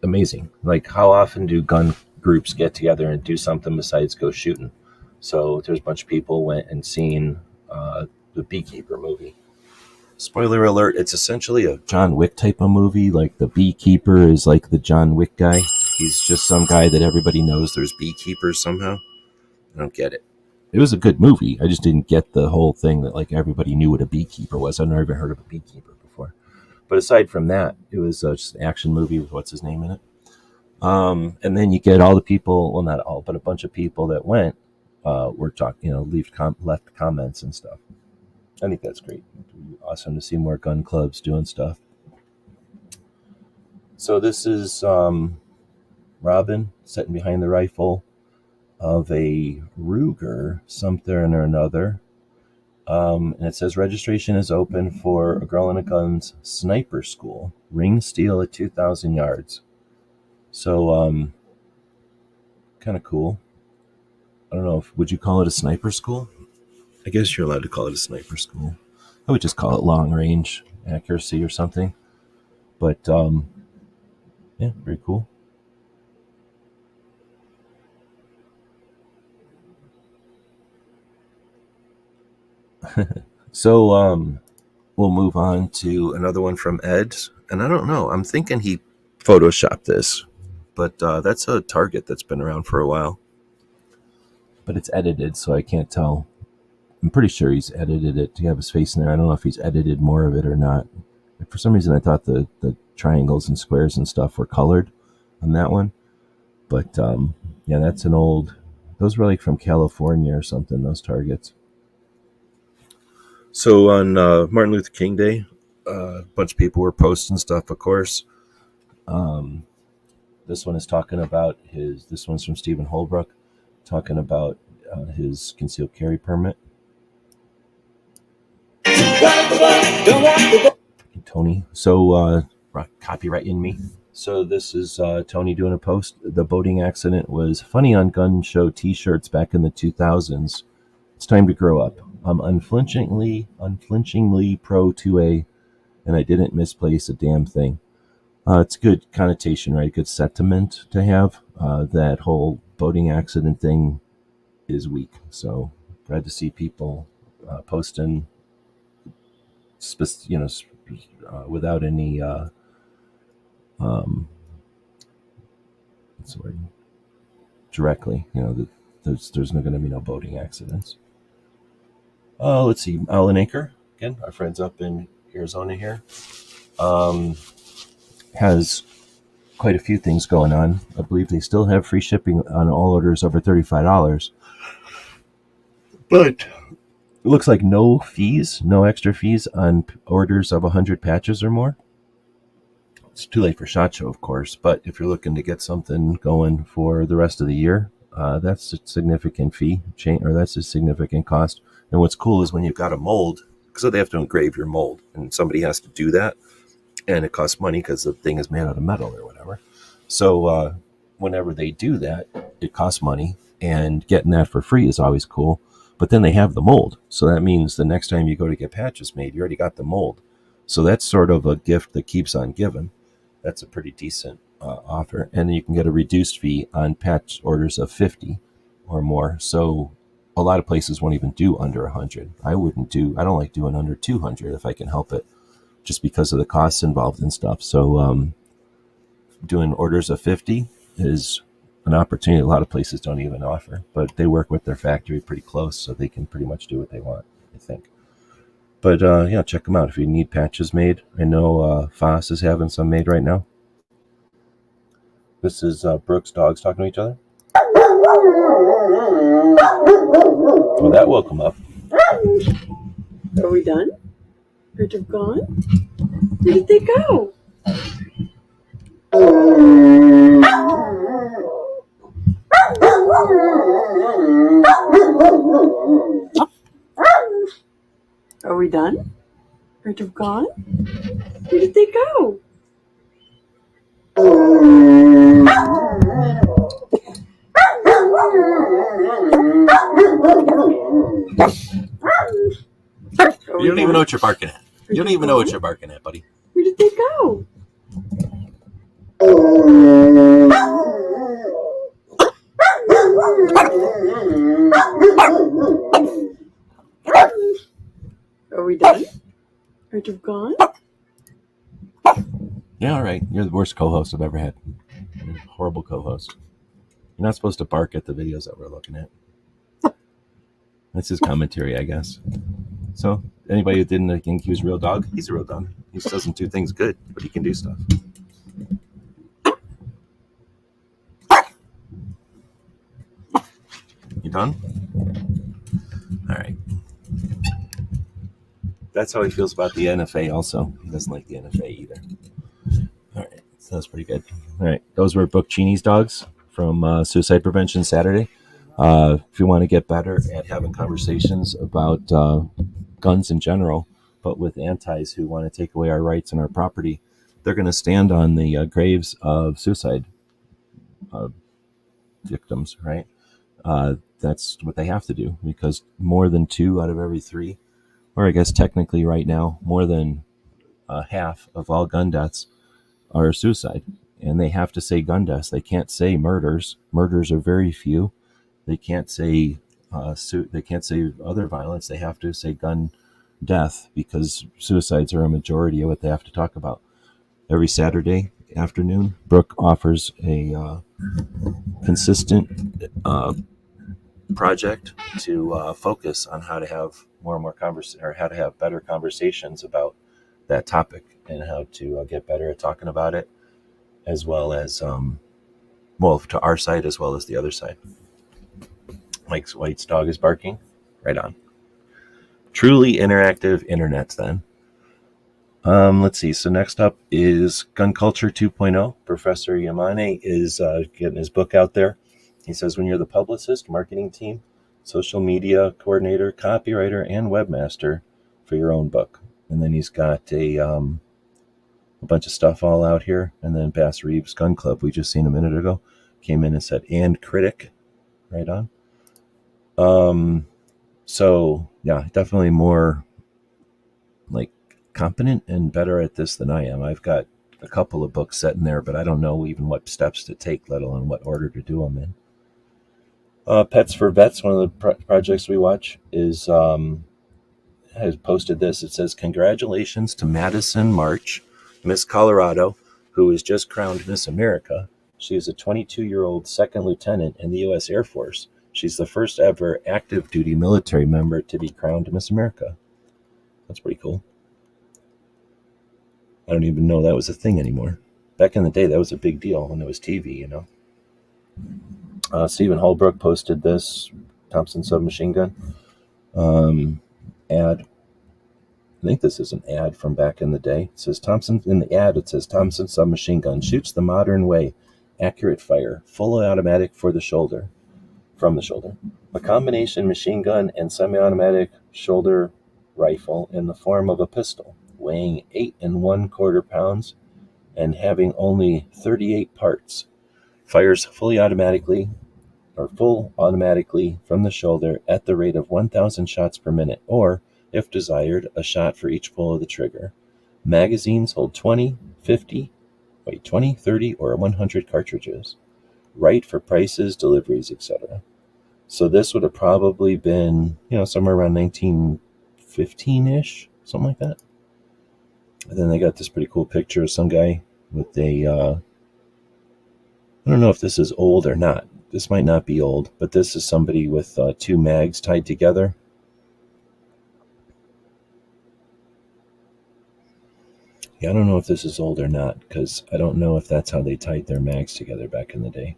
amazing. Like, how often do gun groups get together and do something besides go shooting? So there's a bunch of people went and seen the Beekeeper movie. Spoiler alert, it's essentially a John Wick type of movie. Like, the Beekeeper is like the John Wick guy. He's just some guy that everybody knows there's beekeepers somehow. I don't get it. It was a good movie. I just didn't get the whole thing that, like, everybody knew what a beekeeper was. I've never even heard of a beekeeper before. But aside from that, it was just an action movie with what's his name in it. And then you get all the people, well, not all, but a bunch of people that went, were talking, left comments and stuff. I think that's great. Awesome to see more gun clubs doing stuff. So this is Robin sitting behind the rifle of a Ruger something or another. And it says registration is open for a Girl in a Guns sniper school. Ring steel at 2,000 yards. So, kind of cool. I don't know, would you call it a sniper school? I guess you're allowed to call it a sniper school. I would just call it long range accuracy or something. But, yeah, very cool. So, we'll move on to another one from Ed. And I don't know, I'm thinking he photoshopped this. But that's a target that's been around for a while. but it's edited, so I can't tell. I'm pretty sure he's edited it to have his face in there. I don't know if he's edited more of it or not. For some reason, I thought the triangles and squares and stuff were colored on that one. But yeah, that's an old. Those were like from California or something. Those targets. So on Martin Luther King Day, a bunch of people were posting stuff. Of course, this one is talking about his. This one's from Stephen Holbrook, talking about his concealed carry permit. Tony. So copyright in me. So this is Tony doing a post. The boating accident was funny on gun show t-shirts back in the 2000s. It's time to grow up. I'm unflinchingly pro 2A, and I didn't misplace a damn thing. It's a good connotation, right? Good sentiment to have. That whole boating accident thing is weak. So glad to see people posting, without any what's the word? Directly, there's not going to be no boating accidents. Let's see, Alan Anchor, again, our friends up in Arizona here, has quite a few things going on. I believe they still have free shipping on all orders over $35, but it looks like no extra fees on orders of 100 patches or more. It's too late for SHOT Show, of course, but if you're looking to get something going for the rest of the year, that's a significant fee, or that's a significant cost. And what's cool is when you've got a mold, because they have to engrave your mold, and somebody has to do that, and it costs money because the thing is made out of metal or whatever. So whenever they do that, it costs money, and getting that for free is always cool. But then they have the mold, so that means the next time you go to get patches made, you already got the mold. So that's sort of a gift that keeps on giving. That's a pretty decent offer. And then you can get a reduced fee on patch orders of 50 or more. So a lot of places won't even do under 100. I don't like doing under 200 if I can help it, just because of the costs involved and stuff. So doing orders of 50 is an opportunity a lot of places don't even offer, but they work with their factory pretty close, so they can pretty much do what they want, I think. But yeah, check them out if you need patches made. I know Foss is having some made right now. This is Brooks' dogs talking to each other. Well, that woke them up. Are we done? Are they gone? Where did they go? Are we done? Are they gone? Where did they go? You don't even know what you're barking at. You don't even know what you're barking at, buddy. Where did they go? Are we done? Are they gone? Yeah, all right. You're the worst co-host I've ever had. You're a horrible co-host. You're not supposed to bark at the videos that we're looking at. That's his commentary, I guess. So, anybody who didn't think he was a real dog, he's a real dog. He just doesn't do things good, but he can do stuff. You done? All right. That's how he feels about the NFA also. He doesn't like the NFA either. All right. So that's pretty good. All right. Those were Bookchini's dogs from Suicide Prevention Saturday. If you want to get better at having conversations about guns in general, but with antis who want to take away our rights and our property, they're going to stand on the graves of suicide victims, right? That's what they have to do, because more than 2 out of every 3, or I guess technically right now, more than half of all gun deaths are suicide. And they have to say gun deaths. They can't say murders. Murders are very few. They can't say they can't say other violence. They have to say gun death, because suicides are a majority of what they have to talk about. Every Saturday afternoon, Brooke offers a consistent project to focus on how to have more and more how to have better conversations about that topic and how to get better at talking about it, as well as to our side as well as the other side. Mike White's dog is barking. Right on. Truly interactive internet then. Let's see. So next up is Gun Culture 2.0. Professor Yamane is getting his book out there. He says, when you're the publicist, marketing team, social media coordinator, copywriter, and webmaster for your own book. And then he's got a bunch of stuff all out here. And then Bass Reeves Gun Club, we just seen a minute ago, came in and said, and critic. Right on. So yeah, definitely more like competent and better at this than I am. I've got a couple of books sitting there, but I don't know even what steps to take, let alone what order to do them in. Pets for Vets, one of the projects we watch, is has posted this. It says, congratulations to Madison March, Miss Colorado, who is just crowned Miss America. She is a 22-year-old second lieutenant in the U.S. Air Force. She's the first ever active duty military member to be crowned Miss America. That's pretty cool. I don't even know that was a thing anymore. Back in the day, that was a big deal when it was TV, you know. Stephen Holbrook posted this Thompson submachine gun ad. I think this is an ad from back in the day. It says Thompson in the ad. It says Thompson submachine gun shoots the modern way, accurate fire, fully automatic from the shoulder. A combination machine gun and semi-automatic shoulder rifle in the form of a pistol, weighing 8 1/4 pounds and having only 38 parts. Fires full automatically from the shoulder at the rate of 1,000 shots per minute, or, if desired, a shot for each pull of the trigger. Magazines hold 20, 30, or 100 cartridges. Right for prices, deliveries, etc. So this would have probably been, somewhere around 1915-ish, something like that. And then they got this pretty cool picture of some guy with a, I don't know if this is old or not. This might not be old, but this is somebody with 2 mags tied together. Yeah, I don't know if this is old or not, because I don't know if that's how they tied their mags together back in the day.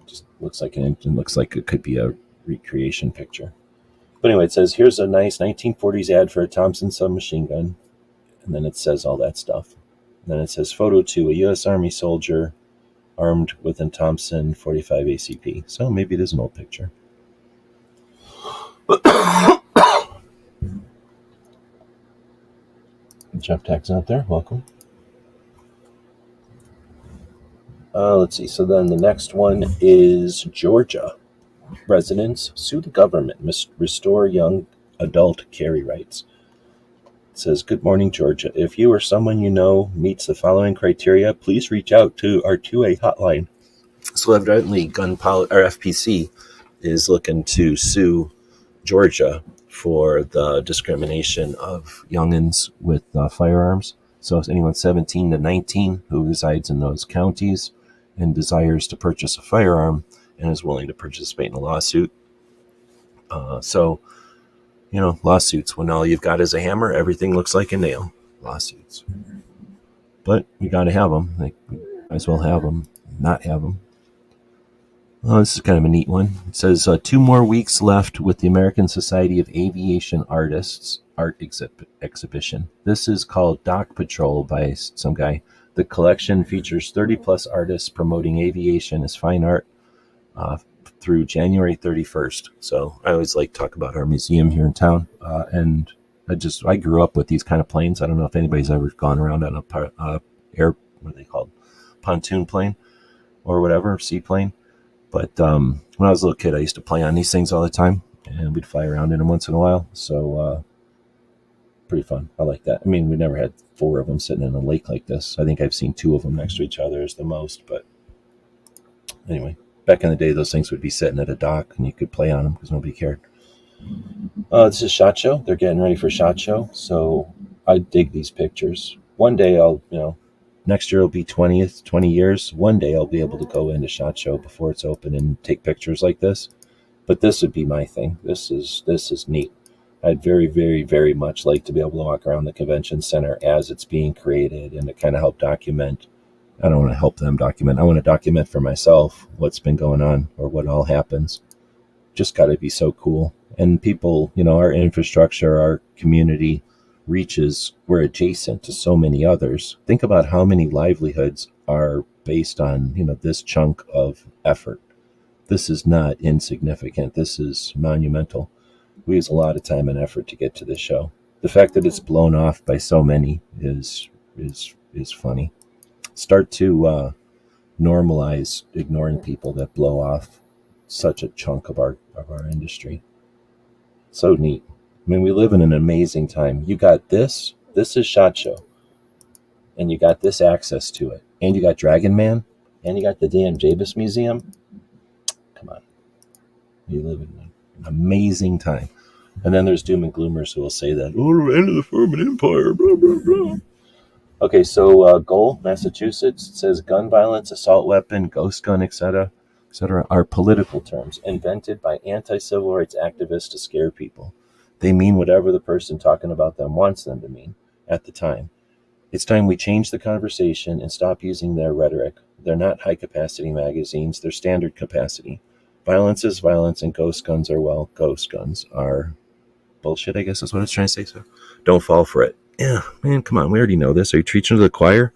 Just looks like it could be a recreation picture. But anyway, it says, here's a nice 1940s ad for a Thompson submachine gun. And then it says all that stuff. And then it says, photo 2, a U.S. Army soldier armed with a Thompson 45 ACP. So maybe it is an old picture. Jeff Tack's out there. Welcome. Let's see. So then the next one is Georgia. Residents sue the government, restore young adult carry rights. It says, good morning, Georgia. If you or someone you know meets the following criteria, please reach out to our 2A hotline. So evidently, FPC is looking to sue Georgia for the discrimination of youngins with firearms. So if anyone 17 to 19 who resides in those counties and desires to purchase a firearm and is willing to participate in a lawsuit. Lawsuits, when all you've got is a hammer, everything looks like a nail. Lawsuits. But you got to have them. Might as well have them, not have them. This is kind of a neat one. It says 2 more weeks left with the American Society of Aviation Artists art exhibition. This is called Dock Patrol by some guy. The collection features 30 plus artists promoting aviation as fine art through January 31st. So I always like to talk about our museum here in town. And I grew up with these kind of planes. I don't know if anybody's ever gone around on a what are they called? Pontoon plane or whatever, seaplane. But when I was a little kid, I used to play on these things all the time, and we'd fly around in them once in a while. So pretty fun. I like that. I mean, we never had 4 of them sitting in a lake like this. I think I've seen 2 of them next to each other is the most. But anyway, back in the day, those things would be sitting at a dock, and you could play on them because nobody cared. This is SHOT Show. They're getting ready for SHOT Show. So I dig these pictures. One day next year will be 20 years. One day I'll be able to go into SHOT Show before it's open and take pictures like this. But this would be my thing. This is neat. I'd very, very, very much like to be able to walk around the convention center as it's being created and to kind of help document. I don't want to help them document. I want to document for myself what's been going on or what all happens. Just got to be so cool. And people, our infrastructure, our community reaches, we're adjacent to so many others. Think about how many livelihoods are based on, this chunk of effort. This is not insignificant. This is monumental. We use a lot of time and effort to get to this show. The fact that it's blown off by so many is funny. Start to normalize ignoring people that blow off such a chunk of our industry. So neat. I mean, we live in an amazing time. You got this is SHOT Show, and you got this access to it, and you got Dragon Man, and you got the damn Jabus Museum. Come on. We live in an amazing time. And then there's doom and gloomers who will say that, the end of the Furman Empire, blah, blah, blah. Okay, so Goal, Massachusetts, says gun violence, assault weapon, ghost gun, etc., are political terms invented by anti-civil rights activists to scare people. They mean whatever the person talking about them wants them to mean at the time. It's time we change the conversation and stop using their rhetoric. They're not high-capacity magazines. They're standard capacity. Violence is violence, and ghost guns are, well, ghost guns are bullshit, I guess is what it's trying to say. So don't fall for it. Yeah, man, come on. We already know this. Are you preaching to the choir?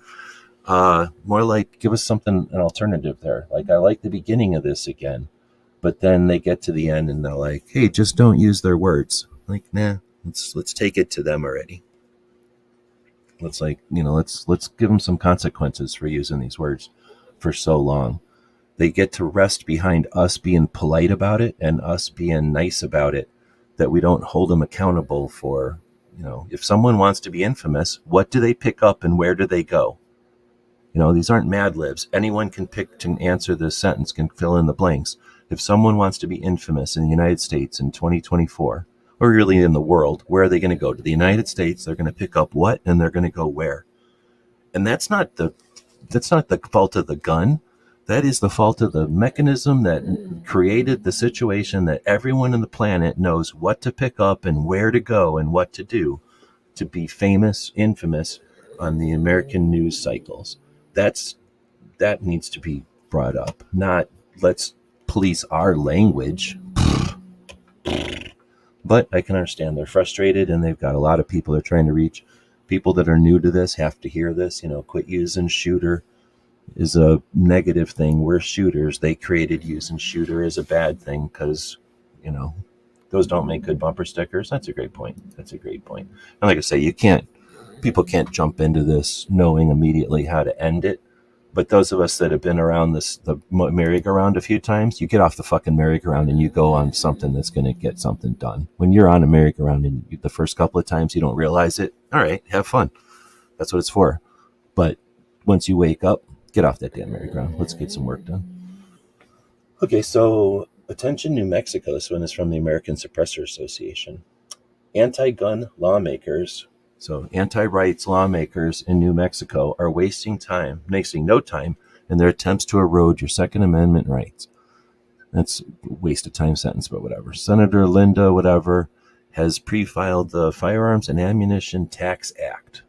More like give us something, an alternative there. Like, I like the beginning of this again, but then they get to the end and they're like, hey, just don't use their words. Like, nah, let's take it to them already. Let's let's give them some consequences for using these words for so long. They get to rest behind us being polite about it and us being nice about it, that we don't hold them accountable for, if someone wants to be infamous, what do they pick up and where do they go? These aren't Mad Libs. Anyone can pick to answer this sentence, can fill in the blanks. If someone wants to be infamous in the United States in 2024, or really in the world, where are they going to go? To the United States, they're going to pick up what, and they're going to go where? And that's not the fault of the gun. That is the fault of the mechanism that created the situation that everyone on the planet knows what to pick up and where to go and what to do to be famous, infamous on the American news cycles. That needs to be brought up, not let's police our language. But I can understand they're frustrated and they've got a lot of people they're trying to reach. People that are new to this have to hear this, quit using shooter is a negative thing. We're shooters. They created using shooter as a bad thing because, those don't make good bumper stickers. That's a great point. And like I say, people can't jump into this knowing immediately how to end it. But those of us that have been around the merry-go-round a few times, you get off the fucking merry-go-round and you go on something that's going to get something done. When you're on a merry-go-round and the first couple of times you don't realize it, all right, have fun. That's what it's for. But once you wake up, get off that damn merry-go-round. Let's get some work done. Okay, so attention New Mexico. This one is from the American Suppressor Association. Anti-gun lawmakers, so anti-rights lawmakers in New Mexico are wasting no time in their attempts to erode your Second Amendment rights. That's a waste of time sentence, but whatever. Senator Linda, whatever, has pre-filed the Firearms and Ammunition Tax Act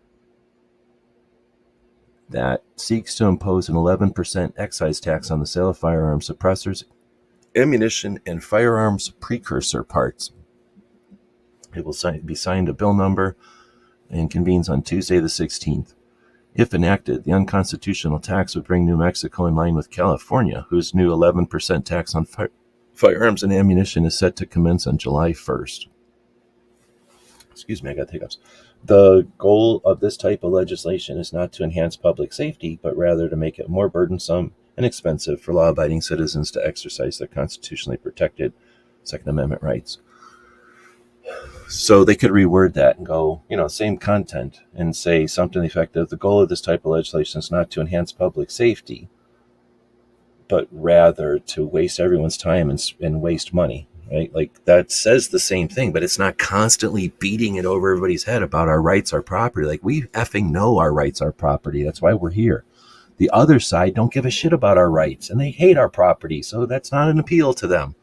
that seeks to impose an 11% excise tax on the sale of firearms suppressors, ammunition, and firearms precursor parts. It will be signed a bill number and convenes on Tuesday the 16th. If enacted, the unconstitutional tax would bring New Mexico in line with California, whose new 11% tax on firearms and ammunition is set to commence on July 1st. Excuse me, I got hiccups. The goal of this type of legislation is not to enhance public safety, but rather to make it more burdensome and expensive for law-abiding citizens to exercise their constitutionally protected Second Amendment rights. So they could reword that and go, same content and say something effective. The goal of this type of legislation is not to enhance public safety, but rather to waste everyone's time and waste money, right? Like, that says the same thing, but it's not constantly beating it over everybody's head about our rights, our property. Like, we effing know our rights, our property. That's why we're here. The other side don't give a shit about our rights and they hate our property. So that's not an appeal to them.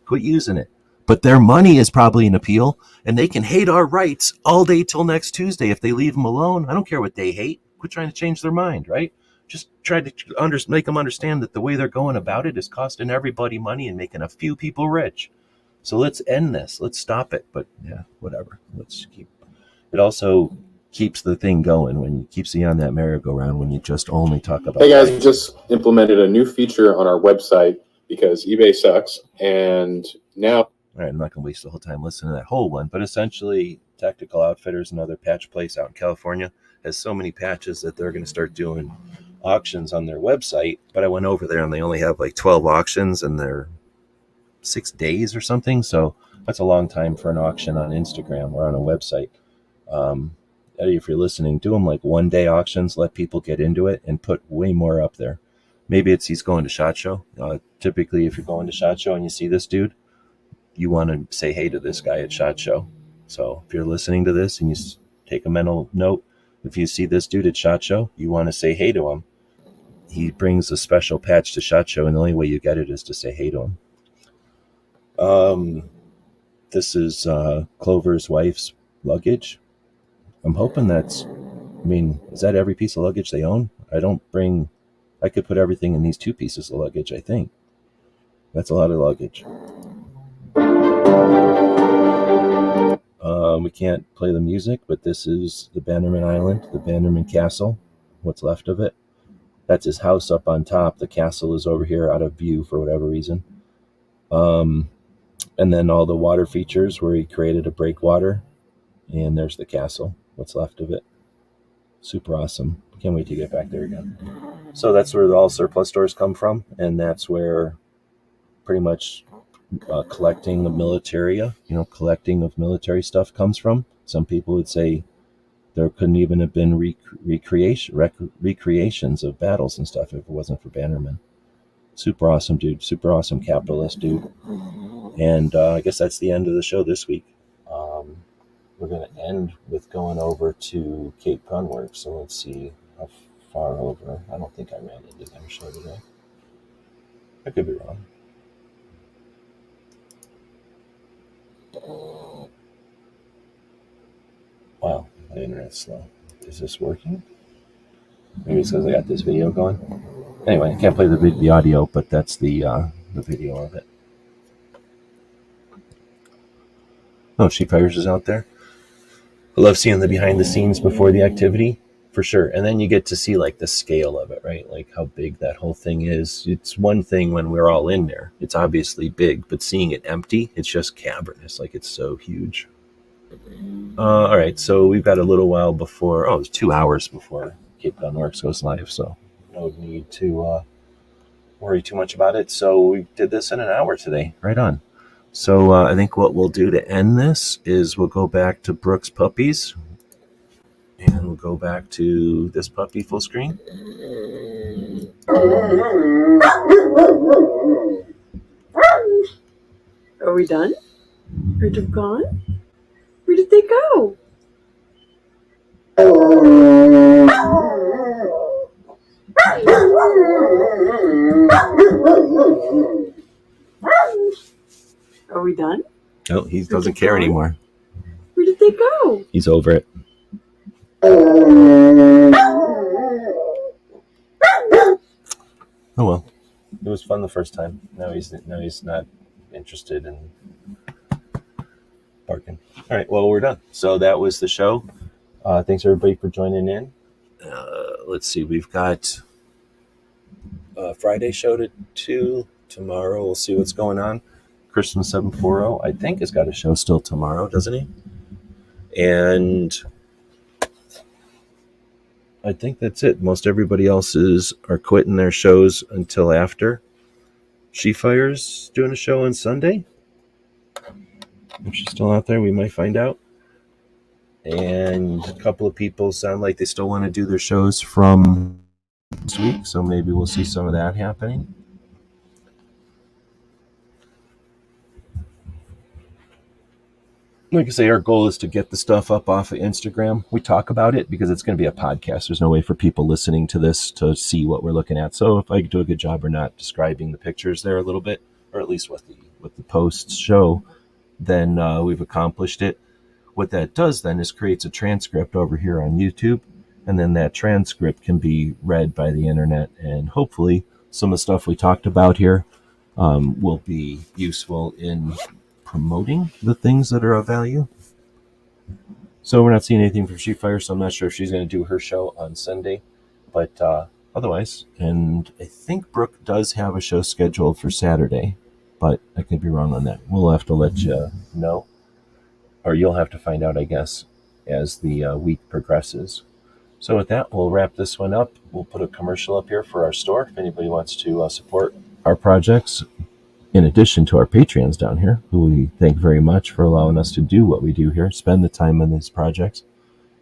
Quit using it. But their money is probably an appeal, and they can hate our rights all day till next Tuesday if they leave them alone. I don't care what they hate. Quit trying to change their mind, right? Just try to make them understand that the way they're going about it is costing everybody money and making a few people rich. So let's end this. Let's stop it. But yeah, whatever. Let's keep. It also keeps the thing going when you keeps you on that merry-go-round when you just only talk about. Hey guys, we just implemented a new feature on our website because eBay sucks, and now. All right, I'm not going to waste the whole time listening to that whole one, but essentially, Tactical Outfitters, another patch place out in California, has so many patches that they're going to start doing auctions on their website. But I went over there and they only have like 12 auctions and they're 6 days or something. So that's a long time for an auction on Instagram or on a website. Eddie, if you're listening, do them like 1 day auctions, let people get into it and put way more up there. Maybe it's he's going to SHOT Show. Typically, if you're going to SHOT Show and you see this dude, you want to say hey to this guy at SHOT Show. So if you're listening to this and you take a mental note, if you see this dude at SHOT Show, you want to say hey to him. He brings a special patch to SHOT Show, and the only way you get it is to say hey to him. This is Clover's wife's luggage. I'm hoping is that every piece of luggage they own? I could put everything in these 2 pieces of luggage, I think. That's a lot of luggage. We can't play the music, but this is the Bannerman Island, the Bannerman Castle, what's left of it. That's his house up on top. The castle is over here out of view for whatever reason. And then all the water features where he created a breakwater. And there's the castle, what's left of it. Super awesome. Can't wait to get back there again. So that's where all surplus stores come from. And that's where pretty much collecting of militaria, collecting of military stuff comes from. Some people would say there couldn't even have been recreations of battles and stuff if it wasn't for Bannerman. Super awesome dude, super awesome capitalist dude. And I guess that's the end of the show this week. We're going to end with going over to Cape Gunworks. So let's see how far over. I don't think I ran into their show today. I could be wrong. Wow, my internet's slow. Is this working? Maybe it's because I got this video going. Anyway, I can't play the audio, but that's the video of it. Oh, She Fires is out there. I love seeing the behind the scenes before the activity, for sure. And then you get to see like the scale of it, right? Like how big that whole thing is. It's one thing when we're all in there. It's obviously big, but seeing it empty, it's just cavernous. Like it's so huge. All right, so we've got a little while before. It's 2 hours before Cape Gunworks goes live, so no need to worry too much about it. So we did this in an hour today, right on. So I think what we'll do to end this is we'll go back to Brooks Puppies, and we'll go back to this puppy full screen. Are we done? Or they've gone? Where did they go? Are we done? Oh, he doesn't care anymore. Where did they go? He's over it. Oh well, it was fun the first time. Now he's not interested in barking. All right, well, we're done. So that was the show. Thanks everybody for joining in. Let's see, we've got Friday show to 2 tomorrow. We'll see what's going on. Christian 740, I think, has got a show still tomorrow, doesn't he? And I think that's it. Most everybody else are quitting their shows until after. She Fires doing a show on Sunday. If she's still out there, we might find out. And a couple of people sound like they still want to do their shows from this week, so maybe we'll see some of that happening. Like I say, our goal is to get the stuff up off of Instagram. We talk about it because it's going to be a podcast. There's no way for people listening to this to see what we're looking at. So if I do a good job or not describing the pictures there a little bit, or at least what what the posts show, then we've accomplished it. What that does then is creates a transcript over here on YouTube, and then that transcript can be read by the internet, and hopefully some of the stuff we talked about here will be useful in promoting the things that are of value. So we're not seeing anything from Sheepfire, so I'm not sure if she's going to do her show on Sunday. But otherwise, and I think Brooke does have a show scheduled for Saturday, but I could be wrong on that. We'll have to let you know, or you'll have to find out, I guess, as the week progresses. So with that, we'll wrap this one up. We'll put a commercial up here for our store if anybody wants to support our projects, in addition to our Patreons down here, who we thank very much for allowing us to do what we do here, spend the time on these projects.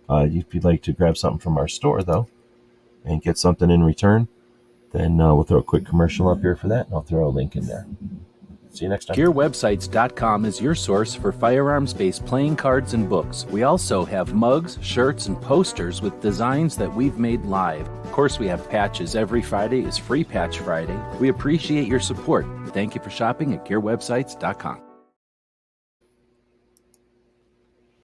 If you'd like to grab something from our store, though, and get something in return, then we'll throw a quick commercial up here for that, and I'll throw a link in there. See you next time. GearWebsites.com is your source for firearms-based playing cards and books. We also have mugs, shirts, and posters with designs that we've made live. Of course, we have patches. Every Friday is Free Patch Friday. We appreciate your support. Thank you for shopping at GearWebsites.com.